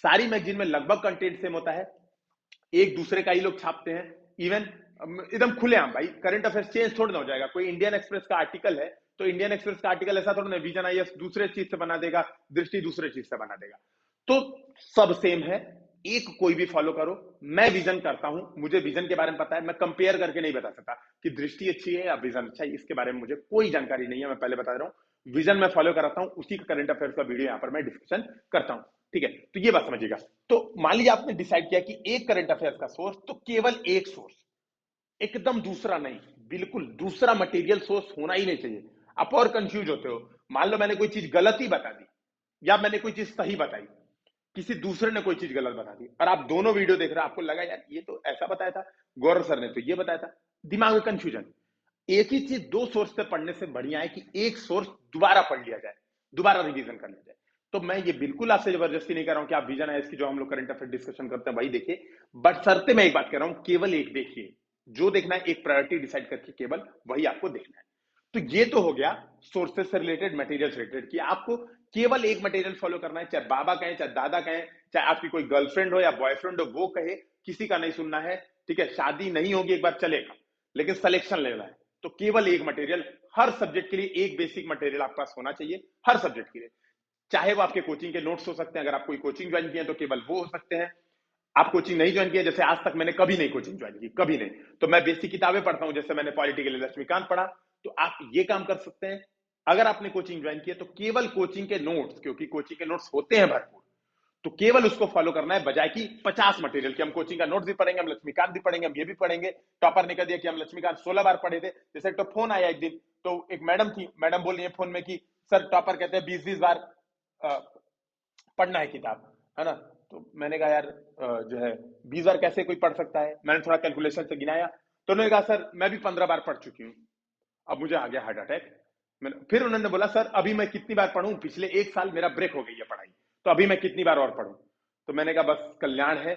सारी मैगजीन में लगभग कंटेंट सेम होता है, एक दूसरे का ही लोग छापते हैं। इवन एकदम खुलेआम भाई, करंट अफेयर्स चेंज थोड़ा ना हो जाएगा। कोई इंडियन एक्सप्रेस का आर्टिकल है तो इंडियन एक्सप्रेस का आर्टिकल ऐसा थोड़ा ना विजन आईएएस दूसरे चीज से बना देगा, दृष्टि दूसरे चीज से बना देगा। तो सब सेम है, एक कोई भी फॉलो करो। मैं विजन करता हूं, मुझे विजन के बारे में पता है, मैं कंपेयर करके नहीं बता सकता कि दृष्टि अच्छी है या विजन अच्छा है, इसके बारे में मुझे कोई जानकारी नहीं है, मैं पहले बता रहा हूं। विजन में फॉलो कराता हूं, उसी का करंट अफेयर्स का वीडियो यहां पर मैं डिस्कशन करता हूं। ठीक है, तो ये बात समझिएगा। तो मान लीजिए आपने डिसाइड किया कि एक करंट अफेयर्स का सोर्स, तो केवल एक सोर्स, एकदम दूसरा नहीं, बिल्कुल दूसरा मटेरियल सोर्स होना ही नहीं चाहिए। आप और कंफ्यूज होते हो, मान लो मैंने कोई चीज गलत ही बता दी या मैंने कोई चीज सही बताई, किसी दूसरे ने कोई चीज गलत बता दी, और आप दोनों वीडियो देख रहे हो, आपको लगा यार ये तो ऐसा बताया था, गौरव सर ने तो ये बताया था, दिमाग में कंफ्यूजन। एक ही चीज दो सोर्स से पढ़ने से बढ़िया है कि एक सोर्स दोबारा पढ़ लिया जाए, दोबारा रिवीजन कर लिया जाए। तो मैं ये बिल्कुल आपसे जबरदस्ती नहीं कर रहा हूं कि आप विजन आईएएस की जो हम लोग करंट अफेयर डिस्कशन करते हैं वही देखिए, बट शर्ते मैं एक बात कह रहा हूं, केवल एक देखिए, जो देखना है एक प्रायोरिटी डिसाइड करके केवल वही आपको देखना है। तो ये तो हो गया सोर्सेस से रिलेटेड, मटेरियल से रिलेटेड, कि आपको केवल एक मटेरियल फॉलो करना है, चाहे बाबा कहें, चाहे दादा कहें, चाहे आपकी कोई गर्लफ्रेंड हो या बॉयफ्रेंड हो वो कहे, किसी का नहीं सुनना है। ठीक है, शादी नहीं होगी एक बार चलेगा, लेकिन सिलेक्शन लेना है। तो केवल एक मटेरियल, हर सब्जेक्ट के लिए एक बेसिक मटेरियल आपके पास होना चाहिए, हर सब्जेक्ट के लिए। चाहे वो आपके कोचिंग के नोट्स हो सकते हैं, अगर आप कोई कोचिंग ज्वाइन किए हैं तो केवल वो हो सकते हैं। आप कोचिंग नहीं ज्वाइन किया, जैसे आज तक मैंने कभी नहीं कोचिंग ज्वाइन की, कभी नहीं, तो मैं बेसिक किताबें पढ़ता हूं, जैसे मैंने पॉलिटी के लिए लक्ष्मीकांत पढ़ा, तो आप ये काम कर सकते हैं। अगर आपने कोचिंग ज्वाइन किया तो केवल कोचिंग के नोट्स, क्योंकि कोचिंग के नोट्स होते हैं भरपूर, तो केवल उसको फॉलो करना है, बजाय कि 50 मटेरियल कि हम कोचिंग का नोट्स भी पढ़ेंगे, हम लक्ष्मीकांत भी पढ़ेंगे, हम ये भी पढ़ेंगे। टॉपर ने कह दिया कि हम लक्ष्मीकांत 16 बार पढ़े थे। जैसे एक तो फोन आया एक दिन, तो एक मैडम थी, मैडम बोल रही है फोन में कि सर टॉपर कहते हैं 20-20 बार पढ़ना है किताब, है ना। तो मैंने कहा यार जो है 20 बार कैसे कोई पढ़ सकता है। मैंने थोड़ा कैलकुलेशन से गिनाया, तो उन्होंने कहा सर मैं भी 15 बार पढ़ चुकी हूँ। अब मुझे आ गया हार्ट अटैक। फिर उन्होंने बोला सर अभी मैं कितनी बार पढ़ूं, पिछले 1 साल मेरा ब्रेक हो गई है पढ़ाई, तो अभी मैं कितनी बार और पढ़ूं। तो मैंने कहा बस कल्याण है,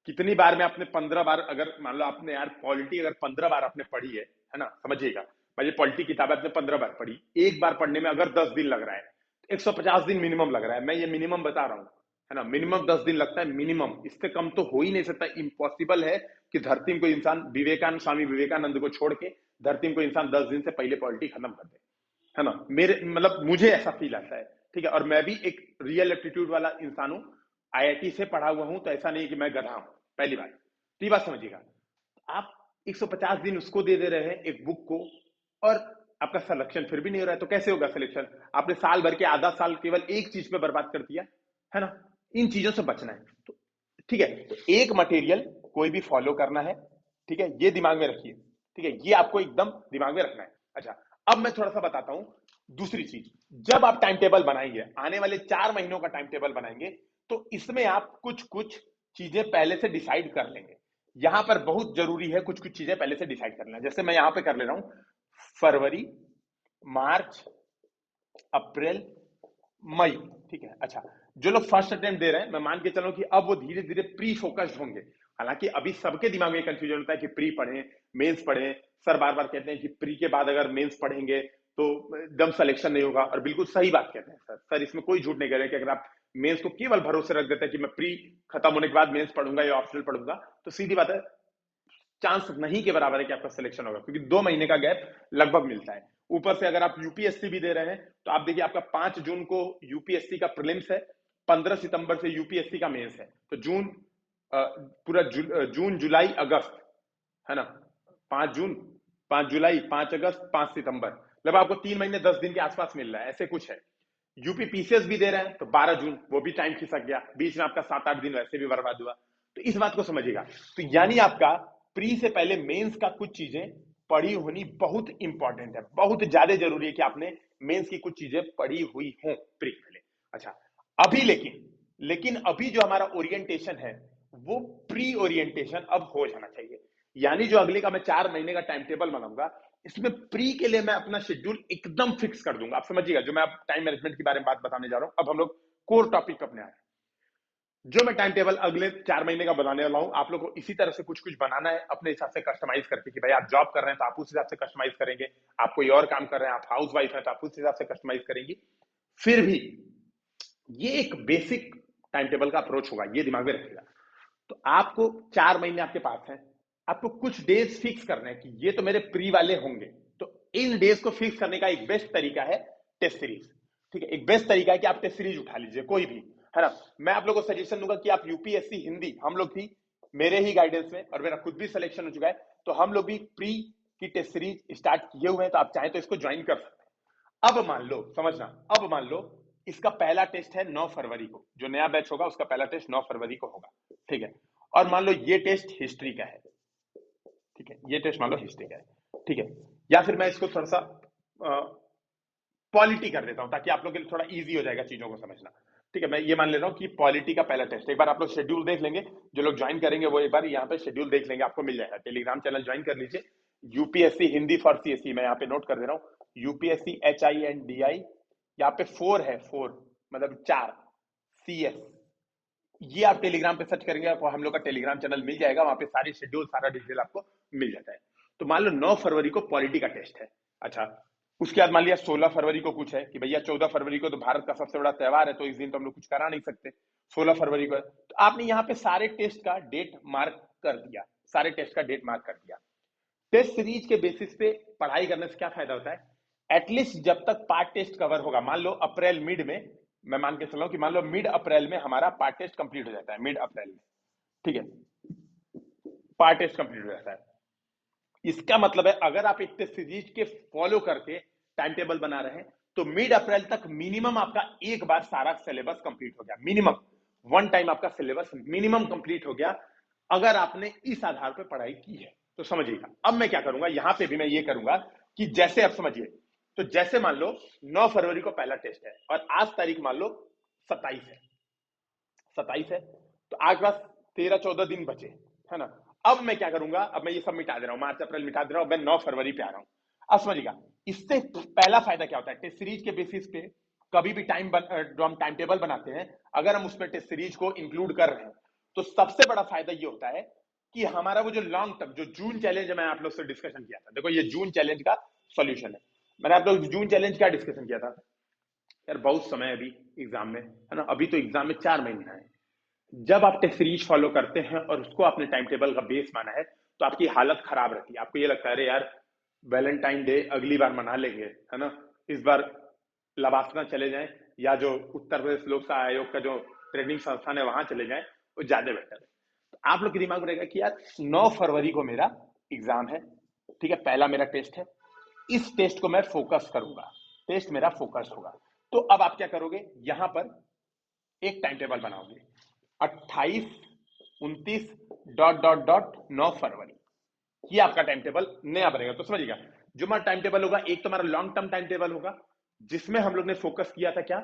कितनी बार में आपने 15 बार, अगर मान लो आपने यार पॉलिटी अगर 15 बार आपने पढ़ी है ना, समझिएगा भाई, पॉलिटी किताब आपने 15 बार पढ़ी, एक बार पढ़ने में अगर 10 दिन लग रहा है, 150 दिन मिनिमम लग रहा है, मैं ये मिनिमम बता रहा हूं, है ना, मिनिमम 10 दिन लगता है मिनिमम, इससे कम तो हो ही नहीं सकता। इम्पॉसिबल है कि धरती में कोई इंसान, विवेकानंद, स्वामी विवेकानंद को छोड़ के धरती में कोई इंसान 10 दिन से पहले पॉलिटी खत्म कर दे, है ना। मेरे मतलब मुझे ऐसा फील आता है, ठीक है, और मैं भी एक रियल एप्टीट्यूड वाला इंसान हूं, आईआईटी से पढ़ा हुआ हूं, तो ऐसा नहीं कि मैं गधा हूं, पहली बात, तो ये बात समझिएगा। आप 150 दिन उसको दे रहे हैं एक बुक को, और आपका सिलेक्शन फिर भी नहीं हो रहा है, तो कैसे होगा सिलेक्शन? आपने साल भर के आधा साल केवल एक चीज पे बर्बाद कर दिया, है ना। इन चीजों से बचना है, तो ठीक है, तो एक मटेरियल कोई भी फॉलो करना है, ठीक है, ये दिमाग में रखिए, ठीक है, ये आपको एकदम दिमाग में रखना है। अच्छा, अब मैं थोड़ा सा बताता हूं दूसरी चीज। जब आप टाइम टेबल बनाएंगे, आने वाले 4 महीनों का टाइम टेबल बनाएंगे, तो इसमें आप कुछ कुछ चीजें पहले से डिसाइड कर लेंगे। यहां पर बहुत जरूरी है कुछ कुछ चीजें पहले से डिसाइड करना। जैसे मैं यहां पे कर ले रहा हूं, फरवरी, मार्च, अप्रैल, मई, ठीक है। अच्छा, जो लोग फर्स्ट अटेम्प्ट दे रहे हैं, मैं मान के चलो कि अब वो धीरे धीरे प्री फोकस्ड होंगे। हालांकि अभी सबके दिमाग में कंफ्यूजन होता है कि प्री पढ़ें, मेंस पढ़ें। सर बार बार कहते हैं कि प्री के बाद अगर मेंस पढ़ेंगे तो एकदम सिलेक्शन नहीं होगा, और बिल्कुल सही बात कहते हैं सर इसमें कोई झूठ नहीं कह रहे कि अगर आप मेंस को केवल भरोसे रख देते हैं कि मैं प्री खत्म होने के बाद मेंस पढ़ूंगा या ऑप्शनल पढ़ूंगा, तो सीधी बात है चांस नहीं के बराबर है कि आपका सिलेक्शन होगा, क्योंकि 2 महीने का गैप लगभग मिलता है। ऊपर से अगर आप यूपीएससी भी दे रहे हैं, तो आप देखिए आपका 5 जून को यूपीएससी का प्रीलिम्स है, 15 सितंबर से यूपीएससी का मेंस है, तो जून पूरा जून, जुलाई, अगस्त, है ना, 5 जून, 5 जुलाई, 5 अगस्त, 5 सितंबर, मतलब आपको 3 महीने 10 दिन के आसपास मिल रहा है, ऐसे कुछ है। यूपी पीसीएस भी दे रहे हैं तो 12 जून, वो भी टाइम खिसक गया, बीच में आपका 7-8 दिन वैसे भी बर्बाद हुआ। तो इस बात को समझिएगा। तो यानी आपका प्री से पहले मेंस का कुछ चीजें पढ़ी होनी बहुत इंपॉर्टेंट है, बहुत ज्यादा जरूरी है कि आपने मेंस की कुछ चीजें पढ़ी हुई हो प्री पहले। अच्छा, अभी लेकिन अभी जो हमारा ओरिएंटेशन है वो प्री ओरिएंटेशन अब हो जाना चाहिए। यानी जो अगले का मैं 4 महीने का टाइम टेबल बनाऊंगा, इसमें प्री के लिए मैं अपना शेड्यूल एकदम फिक्स कर दूंगा। आप समझिएगा, जो मैं अब टाइम मैनेजमेंट के बारे में बात बताने जा रहा हूं, अब हम लोग कोर टॉपिक पे अपने आए। जो मैं टाइम टेबल अगले 4 महीने का बनाने वाला हूं, आप लोग को इसी तरह से कुछ कुछ बनाना है अपने हिसाब से कस्टमाइज करके, कि भाई आप जॉब कर रहे हैं तो आप उस हिसाब से कस्टमाइज करेंगे, आप कोई और काम कर रहे हैं, आप हाउस वाइफ है तो आप उस हिसाब से कस्टमाइज करेंगे। फिर भी ये एक बेसिक टाइम टेबल का अप्रोच होगा, ये दिमाग में रखिएगा। तो आपको 4 महीने आपके पास है, आपको कुछ डेज फिक्स करने हैं कि ये तो मेरे प्री वाले होंगे। तो इन डेज को फिक्स करने का एक बेस्ट तरीका है टेस्ट सीरीज, ठीक है। एक बेस्ट तरीका है कि आप टेस्ट सीरीज उठा लीजिए कोई भी, है ना। मैं आप लोगों को सजेशन दूंगा कि आप यूपीएससी हिंदी, हम लोग भी मेरे ही गाइडेंस में, और मेरा खुद भी सिलेक्शन हो चुका है, तो हम लोग भी प्री की टेस्ट सीरीज स्टार्ट किए हुए हैं, तो आप चाहें तो इसको ज्वाइन कर सकते हैं। अब मान लो, समझना, अब मान लो इसका पहला टेस्ट है 9 फरवरी को, जो नया बैच होगा उसका पहला टेस्ट 9 फरवरी को होगा, ठीक है। और मान लो ये टेस्ट हिस्ट्री का है, ठीक है, ये टेस्ट मान लो हिस्ट्री का है, ठीक है। या फिर मैं इसको थोड़ा सा पॉलिटी कर देता हूं, ताकि आप लोग के लिए थोड़ा इजी हो जाएगा चीजों को समझना, ठीक है। मैं ये मान ले रहा हूं कि पॉलिटी का पहला टेस्ट, एक बार आप लोग शेड्यूल देख लेंगे, जो लोग ज्वाइन करेंगे वो एक बार यहाँ पे शेड्यूल देख लेंगे, आपको मिल जाएगा। टेलीग्राम चैनल ज्वाइन कर लीजिए, यूपीएससी हिंदी फॉर सीएससी, मैं यहाँ पे नोट कर दे रहा हूँ, यूपीएससी HINDI, यहाँ पे 4 है, 4 मतलब 4 CS, ये आप टेलीग्राम पे सर्च करेंगे, आपको हम लोग का टेलीग्राम चैनल मिल जाएगा, वहां पे सारी शेड्यूल, सारा डिटेल आपको मिल जाता है। तो मान लो 9 फरवरी को पॉलिटी का टेस्ट है। अच्छा, उसके बाद मान लिया 16 फरवरी को कुछ है कि भैया 14 फरवरी को तो भारत का सबसे बड़ा त्योहार है, तो इस दिन तो हम लोग कुछ करा नहीं सकते, 16 फरवरी को है। तो आपने यहाँ पे सारे टेस्ट का डेट मार्क कर दिया, सारे टेस्ट का डेट मार्क कर दिया। टेस्ट सीरीज के बेसिस पे पढ़ाई करने से क्या फायदा होता है, एटलीस्ट जब तक पार्ट टेस्ट कवर होगा, मान लो अप्रैल मिड में, मैं मान के चल रहा हूं कि मान लो मिड अप्रैल में हमारा पार्ट टेस्ट कंप्लीट हो जाता है, मिड अप्रैल में, ठीक है, पार्ट टेस्ट कंप्लीट हो जाता है। इसका मतलब है अगर आप एक टेस्ट सीरीज के फॉलो करके टाइम टेबल बना रहे हैं तो मिड अप्रैल तक मिनिमम आपका एक बार सारा सिलेबस कंप्लीट हो गया, मिनिमम वन टाइम आपका सिलेबस मिनिमम कंप्लीट हो गया, अगर आपने इस आधार पर पढ़ाई की है तो समझिएगा। अब मैं क्या करूंगा, यहां पे भी मैं ये करूंगा कि जैसे आप समझिए, तो जैसे मान लो 9 फरवरी को पहला टेस्ट है और आज तारीख मान लो 27 है, 27 है, तो आज बस 13-14 दिन बचे, है ना। अब मैं क्या करूंगा, अब मैं ये सब मिटा दे रहा हूं, मार्च अप्रैल मिटा दे रहा हूं, मैं 9 फरवरी पे आ रहा हूं। अब समझिएगा, इससे पहला फायदा क्या होता है, टेस्ट सीरीज के बेसिस पे कभी भी जो हम टाइम टेबल बनाते हैं, अगर हम उसमें टेस्ट सीरीज को इंक्लूड कर रहे हैं तो सबसे बड़ा फायदा ये होता है कि हमारा वो जो लॉन्ग टर्म, जो जून चैलेंज मैं आप लोग से डिस्कशन किया था, देखो ये जून चैलेंज का सॉल्यूशन है। मैंने आप लोग जून चैलेंज क्या डिस्कशन किया था यार, बहुत समय है अभी एग्जाम में, है ना, अभी तो एग्जाम में 4 महीना है। जब आप टेस्ट सीरीज फॉलो करते हैं और उसको आपने टाइम टेबल का बेस माना है तो आपकी हालत खराब रहती है, आपको ये लगता है अरे यार वैलेंटाइन डे अगली बार मना लेंगे, है ना, इस बार लवासना चले जाएं या जो उत्तर प्रदेश लोक सेवा आयोग का जो ट्रेनिंग संस्थान है वहां चले जाएं, वो ज्यादा बेटर है। तो आप लोग के दिमाग में रहेगा कि यार 9 फरवरी को मेरा एग्जाम है, ठीक है, पहला मेरा टेस्ट है, इस टेस्ट को मैं फोकस करूंगा, टेस्ट मेरा फोकस होगा। तो अब आप क्या करोगे, यहां पर एक टाइम टेबल बनाओगे, 28, 29 डॉट डॉट डॉट 9 फरवरी, ये आपका टाइम टेबल नया बनेगा। तो समझिएगा, जो हमारा टाइम टेबल होगा, एक तो हमारा लॉन्ग टर्म टाइम टेबल होगा जिसमें हम लोग ने फोकस किया था क्या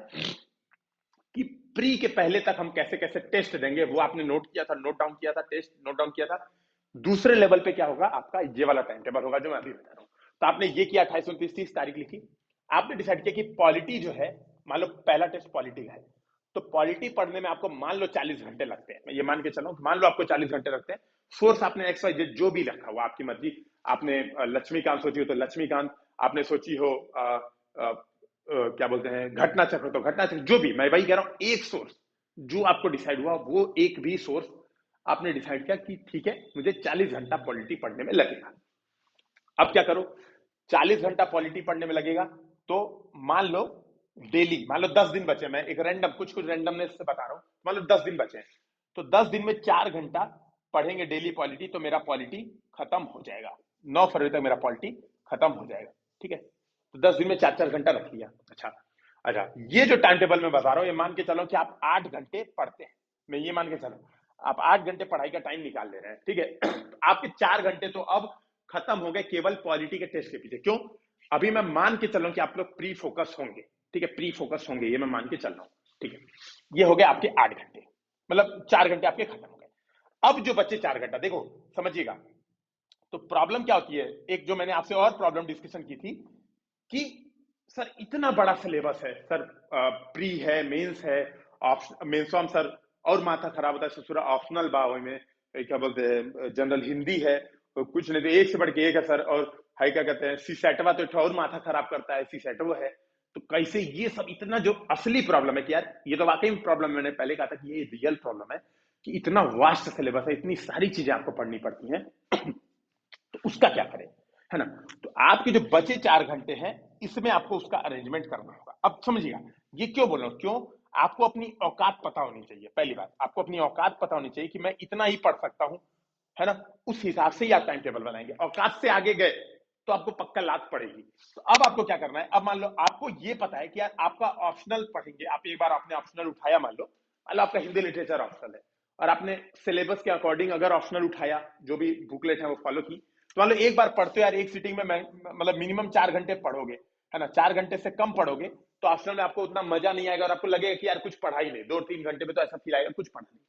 कि प्री के पहले तक हम कैसे कैसे टेस्ट देंगे, वो आपने नोट किया था, नोट डाउन किया था, टेस्ट नोट डाउन किया था। दूसरे लेवल पे क्या होगा, आपका ये वाला टाइम टेबल होगा जो मैं अभी बता रहा हूं। तो आपने ये किया, 28, 29, 30 तारीख लिखी, आपने डिसाइड किया कि पॉलिटी जो है, मान लो पहला टेस्ट पॉलिटी का है, तो पॉलिटी पढ़ने में आपको मान लो 40 घंटे लगते हैं, मैं ये मान के चला हूं, मान लो आपको 40 घंटे लगते हैं। सोर्स आपने एक्स वाई जेड जो भी रखा हुआ, आपकी मर्जी, आपने लक्ष्मीकांत सोची हो तो लक्ष्मीकांत, आपने सोची हो क्या बोलते हैं घटना चक्र तो घटना चक्र, जो भी, मैं वही कह रहा हूं, एक सोर्स जो आपको डिसाइड हुआ, वो एक भी सोर्स आपने डिसाइड किया कि ठीक है मुझे 40 घंटा पॉलिटी पढ़ने में लगेगा। अब क्या करो, 40 घंटा पॉलिटी पढ़ने में लगेगा, तो मान लो डेली, मान लो 10 दिन बचे, मैं एक रैंडम कुछ रैंडमनेस से बता रहा हूं, मान लो 10 दिन बचे हैं, तो 10 दिन में 4 घंटा पढ़ेंगे डेली पॉलिटी, तो मेरा पॉलिटी खत्म हो जाएगा, 9 फरवरी तक मेरा पॉलिटी खत्म हो जाएगा, ठीक है। तो 10 दिन में 4-4 घंटा रख लिया। अच्छा अच्छा, ये जो टाइम टेबल में बता रहा हूं, ये मान के चलो कि आप 8 घंटे पढ़ते हैं, मैं ये मान के चलो आप 8 घंटे पढ़ाई का टाइम निकाल ले रहे हैं, ठीक है। तो आपके 4 घंटे तो अब खत्म हो गए केवल पॉलिटी के टेस्ट के पीछे। क्यों, अभी मैं मान के चल रहा हूं कि आप लोग प्री फोकस होंगे, ठीक है, प्री फोकस होंगे, ये मैं मान के चल रहा हूं, ठीक है। ये हो गए आपके 8 घंटे, मतलब 4 घंटे आपके खत्म हो गए। अब जो बच्चे 4 घंटा, देखो समझिएगा, तो प्रॉब्लम क्या होती है, एक जो मैंने आपसे और प्रॉब्लम डिस्कशन की थी कि सर इतना बड़ा सिलेबस है सर, प्री है, मेंस है, मेंस में सर और माथा खराब होता है, ससुरा ऑप्शनल बा में क्या बोलते हैं जनरल हिंदी है, तो कुछ नहीं तो एक से बढ़ के एक है सर, और हाई क्या कहते हैं सी सेटवा, तो और माथा खराब करता है, सी सेटवा है। तो कैसे ये सब, इतना जो असली प्रॉब्लम है कि यार ये तो वाकई में प्रॉब्लम, मैंने पहले कहा था कि ये रियल प्रॉब्लम है कि इतना वास्ट सिलेबस है, इतनी सारी चीजें आपको पढ़नी पड़ती हैं, तो उसका क्या करें, है ना। तो आपके जो बचे 4 घंटे हैं, इसमें आपको उसका अरेंजमेंट करना होगा। अब समझिएगा, ये क्यों बोल रहा हूं, क्यों, आपको अपनी औकात पता होनी चाहिए, पहली बात आपको अपनी औकात पता होनी चाहिए कि मैं इतना ही पढ़ सकता हूं, है ना, उस हिसाब से ही आप टाइम टेबल बनाएंगे। औकात से आगे गए तो आपको पक्का लात पड़ेगी। तो अब आपको क्या करना है, अब मान लो आपको ये पता है कि यार आपका ऑप्शनल पढ़ेंगे, आप एक बार आपने ऑप्शनल उठाया, मान लो आपका हिंदी लिटरेचर ऑप्शनल है और आपने सिलेबस के अकॉर्डिंग अगर ऑप्शनल उठाया, जो भी बुकलेट है वो फॉलो की, तो मान लो एक बार पढ़ते हो यार, एक सीटिंग में मतलब मिनिमम 4 घंटे पढ़ोगे, है ना, 4 घंटे से कम पढ़ोगे तो ऑप्शनल में आपको उतना मजा नहीं आएगा और आपको लगेगा कि यार कुछ पढ़ा ही नहीं, 2-3 घंटे में तो ऐसा फील आएगा कुछ पढ़ा नहीं।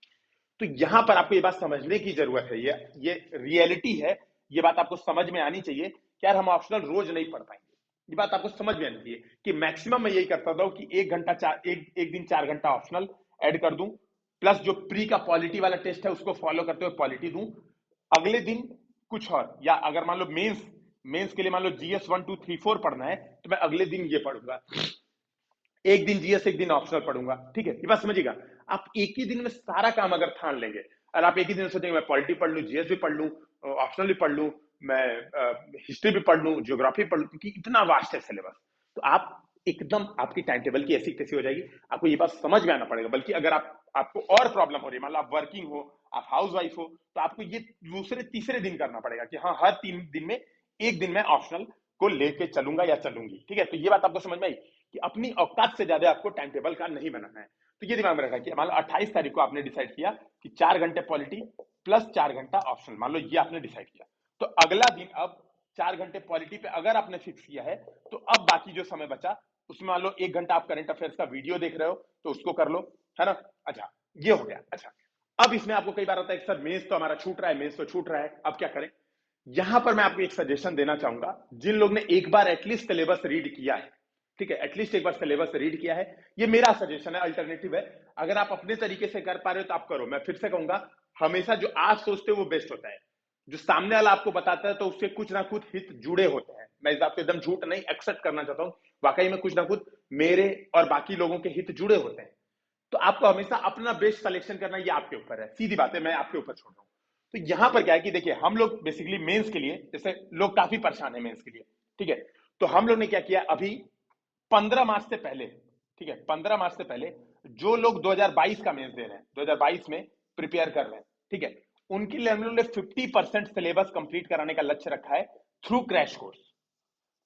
तो यहां पर आपको ये बात समझने की जरूरत है, ये रियलिटी है, ये बात आपको समझ में आनी चाहिए कि यार हम ऑप्शनल रोज नहीं पढ़ पाएंगे, ये बात आपको समझ में आनी चाहिए कि मैक्सिमम मैं यही करता था कि एक दिन 4 घंटा ऑप्शनल ऐड कर दूं, प्लस जो प्री का पॉलिटी वाला टेस्ट है उसको फॉलो करते हुए पॉलिटी दूं, अगले दिन कुछ और, या अगर मान लो मेंस के लिए मान लो जीएस 1 2 3 4 पढ़ना है तो मैं अगले दिन ये पढ़ूंगा, एक दिन जीएस एक दिन ऑप्शनल पढ़ूंगा, ठीक है। ये बात समझिएगा, आप एक ही दिन में सारा काम अगर ठान लेंगे और आप एक ही दिन में सोचेंगे मैं पॉलिटी पढ़ लूं, जीएस भी पढ़ लूं, ऑप्शनल भी पढ़ लूं, मैं हिस्ट्री भी पढ़ लूँ, ज्योग्राफी पढ़ लूँ, क्योंकि इतना वास्ट है सिलेबस। तो आप एकदम आपकी टाइम टेबल की ऐसी तैसी हो जाएगी, आपको ये बात समझ में आना पड़ेगा। बल्कि अगर आपको और प्रॉब्लम हो रही है, मान लो आप वर्किंग हो, आप हाउस वाइफ हो, तो आपको ये दूसरे तीसरे दिन करना पड़ेगा कि हाँ, हर 3 दिन में एक दिन मैं ऑप्शनल को लेके चलूंगा या चलूंगी। ठीक है, तो ये बात आपको समझ में आई कि अपनी औकात से ज्यादा आपको टाइम टेबल का नहीं बनाना है। तो ये दिमाग में रखा कि मान लो 28 तारीख को आपने डिसाइड किया कि 4 घंटे पॉलिटी प्लस 4 घंटा ऑप्शनल, मान लो ये आपने डिसाइड किया। तो अगला दिन अब 4 घंटे पॉलिटी पे अगर आपने फिक्स किया है, तो अब बाकी जो समय बचा उसमें मान लो 1 घंटा आप करंट अफेयर्स का वीडियो देख रहे हो तो उसको कर लो, है ना। अच्छा, ये हो गया। अच्छा, अब इसमें आपको कई बार होता है कि सर मेंस तो हमारा छूट रहा है, मेंस तो छूट रहा है, अब क्या करें। यहां पर मैं आपको एक सजेशन देना चाहूंगा, जिन लोग ने एक बार एटलीस्ट सिलेबस रीड किया है, ठीक है, एटलीस्ट एक बार सिलेबस रीड किया है, ये मेरा सजेशन है, अल्टरनेटिव है। अगर आप अपने तरीके से कर पा रहे हो तो आप करो। मैं फिर से कहूंगा, हमेशा जो आज सोचते हो वो बेस्ट होता है। जो सामने वाला आपको बताता है तो उससे कुछ ना कुछ हित जुड़े होते हैं। मैं इस बात को एकदम झूठ नहीं एक्सेप्ट करना चाहता हूं, वाकई में कुछ ना कुछ मेरे और बाकी लोगों के हित जुड़े होते हैं। तो आपको हमेशा अपना बेस्ट सिलेक्शन करना, ये आपके ऊपर है, सीधी बात है, मैं आपके ऊपर छोड़ रहा हूं। तो यहां पर क्या है कि देखिए, हम लोग बेसिकली मेंस के लिए, जैसे लोग काफी परेशान है मेंस के लिए, ठीक है, तो हम लोग ने क्या किया, अभी 15 मार्च से पहले, ठीक है, 15 मार्च से पहले जो लोग 2022 का मेंस दे रहे हैं, 2022 में प्रिपेयर कर रहे हैं, ठीक है, उनके लिए हम लोग ने 50% सिलेबस कंप्लीट कराने का लक्ष्य रखा है थ्रू क्रैश कोर्स।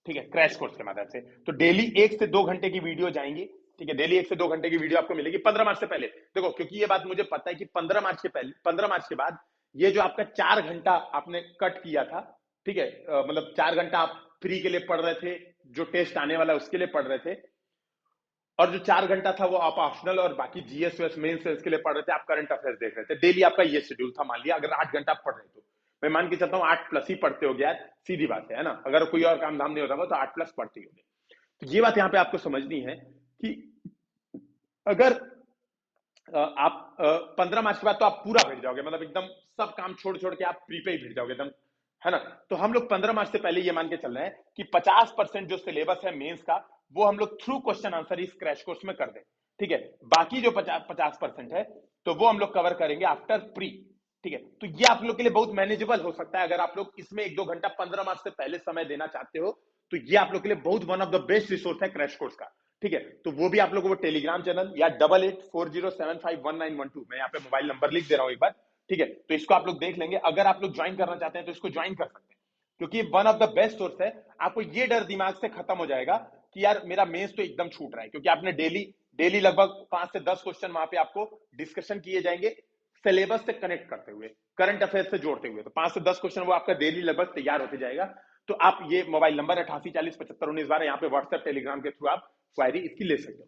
ठीक है, क्रैश कोर्स के माध्यम से। तो डेली 1 से 2 घंटे की वीडियो जाएंगी, ठीक है, डेली 1 से 2 घंटे की वीडियो आपको मिलेगी 15 मार्च से पहले। देखो, क्योंकि ये बात मुझे पता है कि 15 मार्च के पहले, 15 मार्च के बाद ये जो आपका 4 घंटा आपने कट किया था, ठीक है, मतलब 4 घंटा आप फ्री के लिए पढ़ रहे थे, जो टेस्ट आने वाला है उसके लिए पढ़ रहे थे, और जो 4 घंटा था वो आप ऑप्शनल और बाकी जीएस वेस मेन से इसके लिए पढ़ रहे थे, आप करंट अफेयर्स देख रहे थे। डेली आपका ये शेड्यूल था। मान लिया अगर 8 घंटा आप पढ़ रहे तो मैं मान के चलता हूँ 8+ ही पढ़ते हो गया, सीधी बात है ना। अगर कोई और काम धाम नहीं होता तो 8+ पढ़ते ही होगे। तो ये बात यहाँ पे आपको समझनी है कि अगर आप 15 मार्च के बाद तो आप पूरा भिड़ जाओगे, मतलब एकदम सब काम छोड़ छोड़ के आप प्री पे ही भिड़ जाओगे एकदम, है ना। तो हम लोग 15 मार्च से पहले ये मान के चल रहे हैं कि 50% जो सिलेबस है मेंस का, वो हम लोग थ्रू क्वेश्चन आंसर इस क्रैश कोर्स में कर दें, ठीक है। बाकी जो 50% है तो वो हम लोग कवर करेंगे आफ्टर प्री, ठीक है। तो ये आप लोग के लिए बहुत मैनेजेबल हो सकता है। अगर आप लोग इसमें 1-2 घंटा 15 मार्च से पहले समय देना चाहते हो, तो ये आप लोग के लिए बहुत one of the best resource है क्रैश कोर्स का, ठीक है। तो वो भी आप लोगों को टेलीग्राम चैनल या 8840751912, मैं यहाँ पे मोबाइल नंबर लिख दे रहा हूँ एक बार, ठीक है। तो इसको आप लोग देख लेंगे। अगर आप लोग ज्वाइन करना चाहते हैं तो इसको ज्वाइन कर सकते हैं, क्योंकि one of the best source है। आपको ये डर दिमाग से खत्म हो जाएगा कि यार मेरा मेंस तो एकदम छूट रहा है, क्योंकि आपने डेली डेली लगभग 5 से 10 क्वेश्चन वहां पे आपको डिस्कशन किए जाएंगे, सिलेबस से कनेक्ट करते हुए, करंट अफेयर से जोड़ते हुए। तो 5 से 10 क्वेश्चन वो आपका डेली लगभग तैयार होते जाएगा। तो आप ये मोबाइल नंबर 8840751912, यहाँ पे व्हाट्सएप टेलीग्राम के थ्रू आप क्वायरी इसकी ले सकते हो,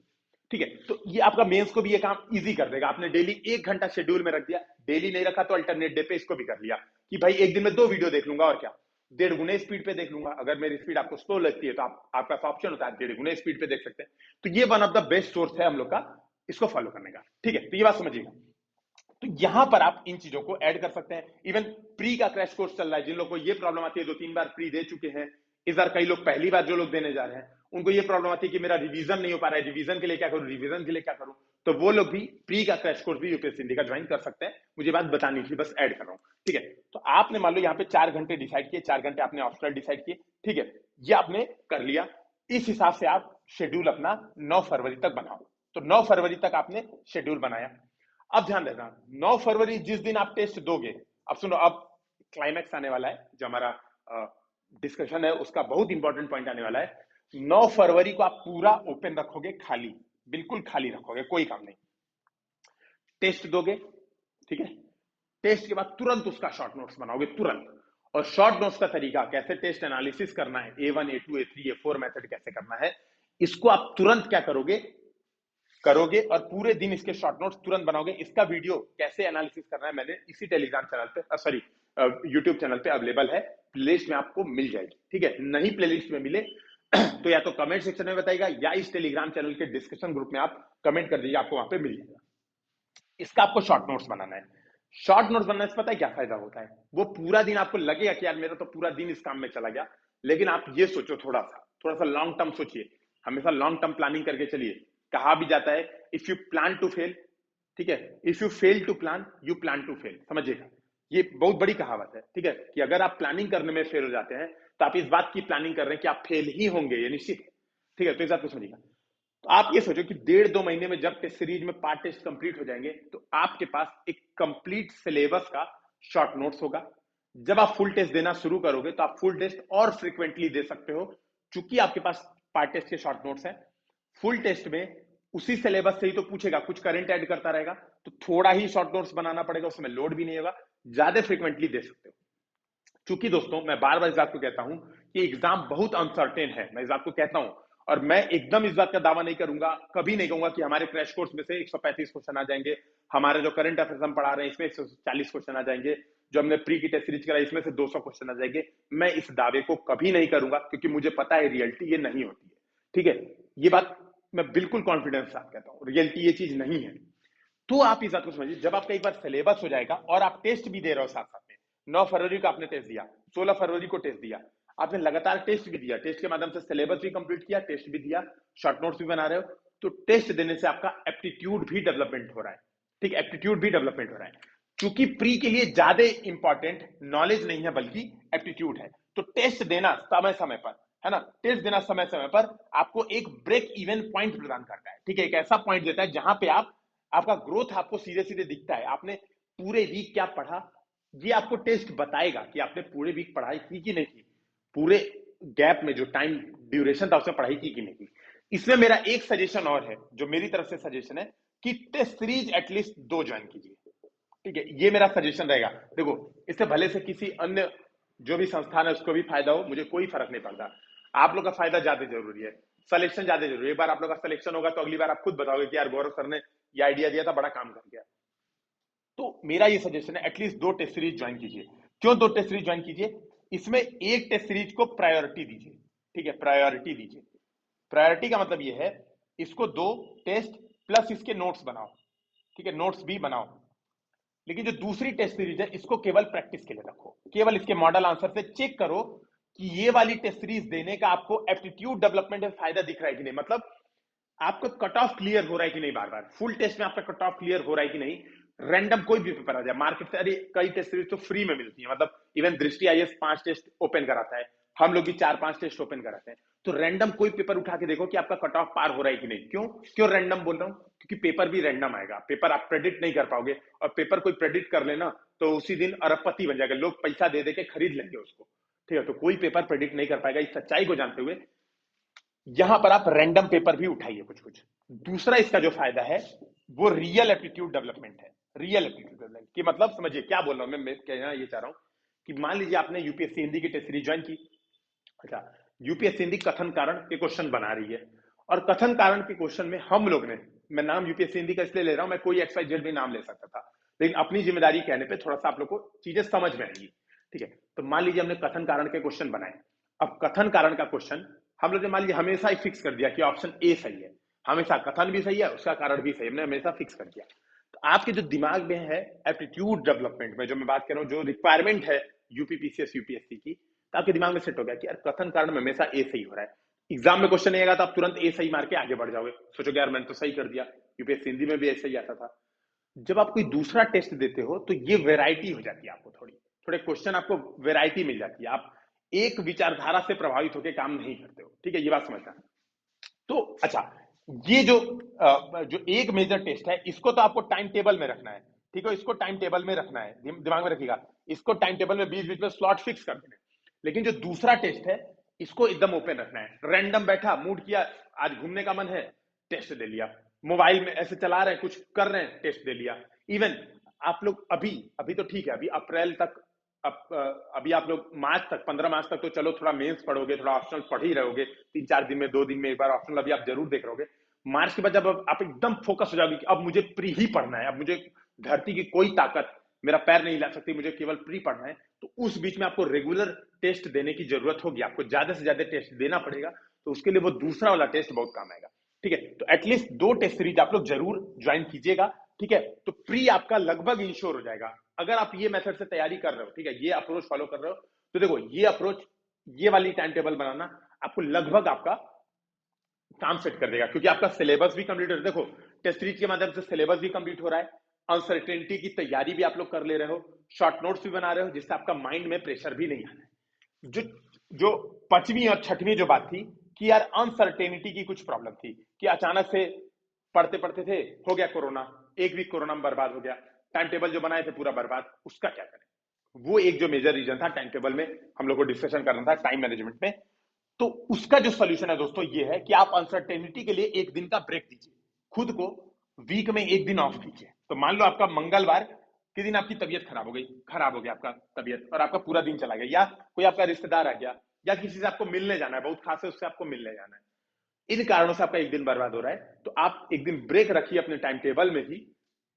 ठीक है। तो ये आपका मेंस को भी ये काम इजी कर देगा। आपने डेली 1 घंटा शेड्यूल में रख दिया, डेली नहीं रखा तो अल्टरनेट डे पे इसको भी कर लिया कि भाई एक दिन में 2 वीडियो देख लूंगा, और क्या 1.5 गुने स्पीड पे देख लूंगा। अगर मेरी स्पीड आपको स्लो लगती है तो आपका ऑप्शन होता है 1.5 गुने स्पीड पे देख सकते हैं। तो ये one of the best source है हम लोग का इसको फॉलो करने का, ठीक है। तो ये बात समझिएगा। तो यहां पर आप इन चीजों को ऐड कर सकते हैं। इवन प्री का क्रैश कोर्स चल रहा है, जिन लोगों को ये प्रॉब्लम आती है, 2-3 बार प्री दे चुके हैं, इस बार कई लोग पहली बार जो लोग देने जा रहे हैं, उनको ये प्रॉब्लम आती है कि मेरा रिवीजन नहीं हो पा रहा है, रिवीजन के लिए क्या करूं, रिवीजन के लिए क्या करूं। तो वो लोग भी प्री का क्रैश कोर्स भी यूपीएससी हिंदी का ज्वाइन कर सकते हैं। मुझे बात बतानी थी, बस ऐड कर रहा हूं, ठीक है। तो आपने मान लो यहाँ पे 4 घंटे डिसाइड किए, 4 घंटे आपने ऑप्शनल डिसाइड किए, ठीक है, ये आपने कर लिया। इस हिसाब से आप शेड्यूल अपना 9 फरवरी तक बनाओ। तो 9 फरवरी तक आपने शेड्यूल बनाया। अब ध्यान देना, 9 फरवरी जिस दिन आप टेस्ट दोगे, अब सुनो, अब क्लाइमैक्स आने वाला है, जो हमारा डिस्कशन है उसका बहुत इंपॉर्टेंट पॉइंट आने वाला है। 9 फरवरी को आप पूरा ओपन रखोगे, खाली, बिल्कुल खाली रखोगे, कोई काम नहीं। टेस्ट दोगे, ठीक है, टेस्ट के बाद तुरंत उसका शॉर्ट नोट्स बनाओगे, तुरंत। और शॉर्ट नोट्स का तरीका, कैसे टेस्ट एनालिसिस करना है, A1 A2 A3 A4 method कैसे करना है, इसको आप तुरंत क्या करोगे, और पूरे दिन इसके शॉर्ट नोट्स तुरंत बनाओगे। इसका वीडियो कैसे एनालिसिस करना है मैंने इसी टेलीग्राम चैनल पे, सॉरी यूट्यूब चैनल पे अवेलेबल है, प्लेलिस्ट में आपको मिल जाएगी, ठीक है। नहीं प्लेलिस्ट में मिले तो या तो कमेंट सेक्शन में बताइएगा, या इस टेलीग्राम चैनल के डिस्कशन ग्रुप में आप कमेंट कर दीजिए, आपको वहां पे मिल जाएगा। इसका आपको शॉर्ट नोट्स बनाना है। शॉर्ट नोट्स बनाने से पता है क्या फायदा होता है, वो पूरा दिन आपको लगेगा कि यार मेरा तो पूरा दिन इस काम में चला गया, लेकिन आप ये सोचो, थोड़ा सा लॉन्ग टर्म सोचिए, हमेशा लॉन्ग टर्म प्लानिंग करके चलिए। कहा भी जाता है if you plan to fail, ठीक है, if you fail to plan you plan to fail, समझिएगा। ये बहुत बड़ी कहावत है, ठीक है, कि अगर आप प्लानिंग करने में फेल हो जाते हैं तो आप इस बात की प्लानिंग कर रहे हैं कि आप फेल ही होंगे, ये निश्चित है। ठीक है, तो इस बात को समझिएगा। तो आप ये सोचो कि 1.5-2 महीने में जब टेस्ट सीरीज में पार्ट टेस्ट कंप्लीट हो जाएंगे तो आपके पास एक कंप्लीट सिलेबस का शॉर्ट नोट्स होगा। जब आप फुल टेस्ट देना शुरू करोगे तो आप फुल टेस्ट और फ्रिक्वेंटली दे सकते हो, चूंकि आपके पास पार्ट टेस्ट के शॉर्ट नोट्स हैं। फुल टेस्ट में उसी सिलेबस से ही तो पूछेगा, कुछ करंट ऐड करता रहेगा, तो थोड़ा ही शॉर्ट नोट्स बनाना पड़ेगा, उसमें लोड भी नहीं होगा, ज्यादा फ्रिक्वेंटली दे सकते हो। चूंकि दोस्तों मैं बार बार इस बात को कहता हूं कि एग्जाम बहुत अनसर्टेन है, मैं इस बात को कहता हूं, और मैं एकदम इस बात का दावा नहीं करूंगा, कभी नहीं कहूंगा कि हमारे क्रैश कोर्स में से 135 क्वेश्चन आ जाएंगे, हमारे जो करंट अफेयर्स हम पढ़ा रहे हैं इसमें 140 क्वेश्चन आ जाएंगे, जो हमने प्री की टेस्ट सीरीज कराई इसमें से 200 क्वेश्चन आ जाएंगे। मैं इस दावे को कभी नहीं करूंगा, क्योंकि मुझे पता है रियलिटी ये नहीं होती है। ठीक है, ये बात मैं बिल्कुल कॉन्फिडेंस के साथ कहता हूं, रियलिटी ये चीज नहीं है। तो आप इस बात को समझिए, जब आपका एक बार सिलेबस हो जाएगा और आप टेस्ट भी दे रहे हो साथ साथ में, 9 फरवरी को आपने टेस्ट दिया, 16 फरवरी को टेस्ट दिया, आपने लगातार टेस्ट भी दिया, टेस्ट के माध्यम से सिलेबस भी कंप्लीट किया, टेस्ट भी दिया, शॉर्ट नोट्स भी बना रहे हो, तो टेस्ट देने से आपका एप्टीट्यूड भी डेवलपमेंट हो रहा है। ठीक, एप्टीट्यूड भी डेवलपमेंट हो रहा है, क्योंकि प्री के लिए ज्यादा इंपॉर्टेंट नॉलेज नहीं है बल्कि एप्टीट्यूड है। तो टेस्ट देना समय समय पर, है ना, टेस्ट देना समय समय पर आपको एक ब्रेक इवन पॉइंट प्रदान करता है। ठीक है, एक ऐसा पॉइंट देता है जहां पे आपका ग्रोथ आपको सीधे सीधे दिखता है, आपने पूरे वीक क्या पढ़ा, ये आपको टेस्ट बताएगा कि आपने पूरे वीक पढ़ाई की कि नहीं की, पूरे गैप में जो टाइम ड्यूरेशन था उसमें पढ़ाई की कि नहीं की। इसमें मेरा एक सजेशन और है, जो मेरी तरफ से सजेशन है, कि टेस्ट सीरीज एटलीस्ट 2 ज्वाइन कीजिए। ठीक है, ये मेरा सजेशन रहेगा। देखो, इससे भले से किसी अन्य जो भी संस्थान है उसको भी फायदा हो, मुझे कोई फर्क नहीं पड़ता, आप लोग का फायदा ज्यादा जरूरी है, सिलेक्शन ज्यादा जरूरी है। एक बार आप लोग का सिलेक्शन होगा तो अगली बार आप खुद बताओगे कि यार गौरव सर ने ये आइडिया दिया था, बड़ा काम कर गया। तो मेरा ये सजेशन है, एटलीस्ट 2 टेस्ट सीरीज ज्वाइन कीजिए। क्यों 2 टेस्ट सीरीज ज्वाइन कीजिए? इसमें एक टेस्ट सीरीज को प्रायोरिटी दीजिए। ठीक है, प्रायोरिटी दीजिए। प्रायोरिटी का मतलब ये है, इसको 2 टेस्ट प्लस इसके नोट्स बनाओ। ठीक है, नोट्स भी बनाओ, लेकिन जो दूसरी टेस्ट सीरीज है इसको केवल प्रैक्टिस के लिए रखो, केवल इसके मॉडल आंसर से चेक करो कि ये वाली टेस्ट सीरीज देने का आपको एप्टीट्यूड डेवलपमेंट में फायदा दिख रहा है कि नहीं, मतलब आपका कट ऑफ क्लियर हो रहा है कि नहीं, बार बार फुल टेस्ट में आपका कट ऑफ क्लियर हो रहा है कि नहीं। रैंडम कोई भी पेपर आ जाए मार्केट से, अरे कई टेस्ट सीरीज तो फ्री में मिलती है, मतलब इवन दृष्टि आईएएस 5 टेस्ट ओपन कराता है, हम लोग भी 4-5 टेस्ट ओपन कराते हैं। तो रैंडम कोई पेपर उठा के देखो कि आपका कट ऑफ पार हो रहा है कि नहीं। क्यों क्यों रैंडम बोल रहा हूं? क्योंकि पेपर भी रैंडम आएगा, पेपर आप प्रेडिक्ट नहीं कर पाओगे, और पेपर कोई प्रेडिक्ट कर लेना तो उसी दिन अरबपति बन जाएगा, लोग पैसा दे दे के खरीद लेंगे उसको। ठीक है, तो कोई पेपर प्रेडिक्ट नहीं कर पाएगा। इस सच्चाई को जानते हुए यहां पर आप रैंडम पेपर भी उठाइए कुछ कुछ। दूसरा इसका जो फायदा है वो रियल एप्टीट्यूड डेवलपमेंट है। रियल एप्टीट्यूड डेवलपमेंट की मतलब समझिए क्या बोल रहा हूं मैं कहना ये चाह रहा हूं कि मान लीजिए आपने यूपीएससी हिंदी की टेस्ट सीरीज ज्वाइन की। अच्छा, यूपीएससी हिंदी कथन कारण के क्वेश्चन बना रही है, और कथन कारण के क्वेश्चन में हम लोग ने, मैं नाम यूपीएससी हिंदी का इसलिए ले रहा हूं, मैं कोई XYZ भी नाम ले सकता था, लेकिन अपनी जिम्मेदारी कहने पे थोड़ा सा आप लोग को चीजें समझ में आएंगी। ठीक है, तो मान लीजिए हमने कथन कारण के क्वेश्चन बनाए। अब कथन कारण का क्वेश्चन हम लोग ने मान लीजिए हमेशा ही फिक्स कर दिया कि ऑप्शन ए सही है, हमेशा कथन भी सही है उसका कारण भी सही, हमने हमेशा फिक्स कर दिया। तो आपके जो दिमाग में है एप्टीट्यूड डेवलपमेंट में, जो मैं बात कर रहा हूं, जो रिक्वायरमेंट है यूपीपीसीएस यूपीएससी की, तो आपके दिमाग में सेट हो गया कि यार कथन कारण में हमेशा ए सही हो रहा है। एग्जाम में क्वेश्चन नहीं आएगा तो आप तुरंत ए सही मार के आगे बढ़ जाओगे, सोचोगे यार मैंने तो सही कर दिया, यूपीएससी हिंदी में भी ऐसा ही आता था। जब आप कोई दूसरा टेस्ट देते हो तो ये वेराइटी हो जाती है, आपको थोड़ी थोड़े क्वेश्चन आपको वेराइटी मिल जाती है, आप एक विचारधारा से प्रभावित होकर काम नहीं करते हो। ठीक है, ये बात समझना। तो अच्छा, ये जो एक मेजर टेस्ट है इसको तो आपको टाइम टेबल में रखना है। ठीक है, इसको टाइम टेबल में रखना है, दिमाग में रखिएगा, इसको टाइम टेबल में बीच बीच में स्लॉट फिक्स कर देना। लेकिन जो दूसरा टेस्ट है इसको एकदम ओपन रखना है। रैंडम बैठा, मूड किया, आज घूमने का मन है, टेस्ट दे लिया, मोबाइल में ऐसे चला रहे हैं, कुछ कर रहे हैं, टेस्ट दे लिया। इवन आप लोग अभी अभी तो ठीक है, अभी अप्रैल तक, अभी आप लोग मार्च तक, 15 मार्च तक तो चलो थोड़ा मेंस पढ़ोगे, थोड़ा ऑप्शनल पढ़ ही रहोगे, 3-4 दिन में, 2 दिन में एक बार ऑप्शनल अभी आप जरूर देख रहोगे। मार्च के बाद जब आप एकदम फोकस हो जाओगे कि अब मुझे प्री ही पढ़ना है, अब मुझे धरती की कोई ताकत मेरा पैर नहीं ला सकती, मुझे केवल प्री पढ़ना है, तो उस बीच में आपको रेगुलर टेस्ट देने की जरूरत होगी, आपको ज्यादा से ज्यादा टेस्ट देना पड़ेगा। तो उसके लिए वो दूसरा वाला टेस्ट बहुत काम आएगा। ठीक है, तो एटलीस्ट 2 टेस्ट सीरीज आप लोग जरूर ज्वाइन कीजिएगा। ठीक है, तो प्री आपका लगभग इंश्योर हो जाएगा अगर आप ये मेथड से तैयारी कर रहे हो। ठीक है, ये अप्रोच फॉलो कर रहे हो तो देखो, ये अप्रोच, ये वाली टाइम टेबल बनाना आपको लगभग आपका काम सेट कर देगा, क्योंकि आपका सिलेबस भी कंप्लीट हो। देखो, टेस्ट सीरीज के माध्यम से सिलेबस भी कंप्लीट हो रहा है, अनसर्टेनिटी की तैयारी भी आप लोग कर ले रहे हो, शॉर्ट नोट्स भी बना रहे हो, जिससे आपका माइंड में प्रेशर भी नहीं आना है। जो जो पांचवी और छठवीं जो बात थी कि यार अनसर्टेनिटी की कुछ प्रॉब्लम थी कि अचानक से पढ़ते पढ़ते थे, हो गया कोरोना, एक वीक कोरोना में बर्बाद हो गया, टाइम टेबल जो बनाए थे पूरा बर्बाद, उसका क्या करें? वो एक जो मेजर रीजन था टाइम टेबल में, हम लोग को डिस्कशन करना था टाइम मैनेजमेंट में। तो उसका जो सोल्यूशन है दोस्तों ये है कि आप अनसर्टेनिटी के लिए एक दिन का ब्रेक दीजिए, खुद को वीक में एक दिन ऑफ कीजिए। तो मान लो आपका मंगलवार के दिन आपकी तबीयत खराब हो गई, खराब हो गया आपका तबीयत और आपका पूरा दिन चला गया, या कोई आपका रिश्तेदार आ गया, या किसी से आपको मिलने जाना है, बहुत खास है उससे आपको मिलने जाना है, इन कारणों से आपका एक दिन बर्बाद हो रहा है, तो आप एक दिन ब्रेक रखिए अपने टाइम टेबल में ही,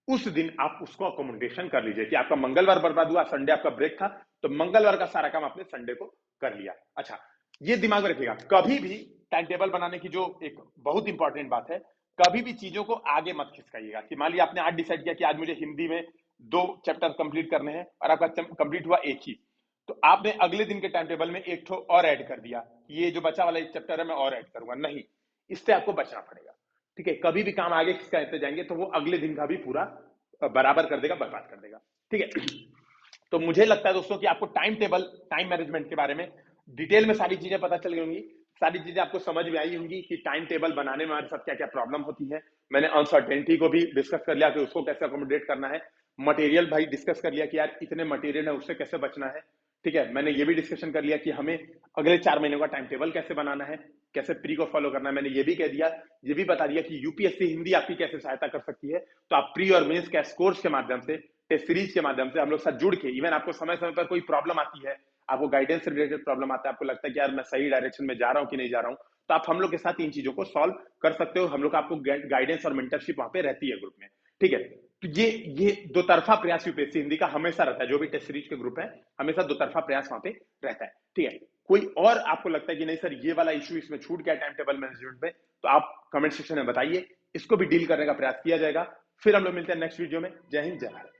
उस दिन आप उसको अकोमोडेशन कर लीजिए कि आपका मंगलवार बर्बाद हुआ, संडे आपका ब्रेक था, तो मंगलवार का सारा काम आपने संडे को कर लिया। अच्छा, ये दिमाग में रखिएगा, कभी भी टाइम टेबल बनाने की जो एक बहुत इंपॉर्टेंट बात है, कभी भी चीजों को आगे मत खिसकाइएगा कि मान लिया आपने आज डिसाइड किया कि आज मुझे हिंदी में 2 चैप्टर कंप्लीट करने हैं और आपका कंप्लीट हुआ एक ही, तो आपने अगले दिन के टाइम टेबल में एक ठो और ऐड कर दिया, ये जो बचा वाला एक चैप्टर है मैं और ऐड करूंगा, नहीं, इससे आपको बचना पड़ेगा। ठीक है, कभी भी काम आगे खिसकाते जाएंगे तो वो अगले दिन का भी पूरा बराबर कर देगा, बर्बाद कर देगा। ठीक है, तो मुझे लगता है दोस्तों कि आपको टाइम टेबल, टाइम मैनेजमेंट के बारे में डिटेल में सारी चीजें पता चल गई होंगी, सारी चीजें आपको समझ में आई होंगी कि टाइम टेबल बनाने में हमारे साथ क्या क्या प्रॉब्लम होती है। मैंने अनसर्टेनिटी को भी डिस्कस कर लिया कि उसको कैसे अकोमोडेट करना है, मटेरियल भाई डिस्कस कर लिया कि यार इतने मटेरियल है उससे कैसे बचना है। ठीक है, मैंने ये भी डिस्कशन कर लिया कि हमें अगले 4 महीनों का टाइम टेबल कैसे बनाना है, कैसे प्री को फॉलो करना है, मैंने ये भी कह दिया, ये भी बता दिया कि यूपीएससी हिंदी आपकी कैसे सहायता कर सकती है। तो आप प्री और मेंस कैश कोर्स के माध्यम से, टेस्ट सीरीज के माध्यम से हम लोग साथ जुड़ के, इवन आपको समय समय पर कोई प्रॉब्लम आती है, आपको गाइडेंस से रिलेटेड प्रॉब्लम आता है, आपको लगता है कि यार मैं सही डायरेक्शन में जा रहा हूँ कि नहीं जा रहा हूँ, तो आप हम लोग के साथ इन चीजों को सॉल्व कर सकते हो। हम लोग आपको गाइडेंस और मेंटरशिप वहां पे रहती है ग्रुप में। ठीक है, तो ये दो तरफा प्रयास यूपीएससी हिंदी का हमेशा रहता है, जो भी टेस्ट सीरीज के ग्रुप है हमेशा दो तरफा प्रयास वहां पे रहता है। ठीक है, कोई और आपको लगता है कि नहीं सर ये वाला इशू इसमें छूट गया टाइम टेबल मैनेजमेंट में, तो आप कमेंट सेक्शन में बताइए, इसको भी डील करने का प्रयास किया जाएगा। फिर हम लोग मिलते हैं नेक्स्ट वीडियो में। जय हिंद, जय भारत।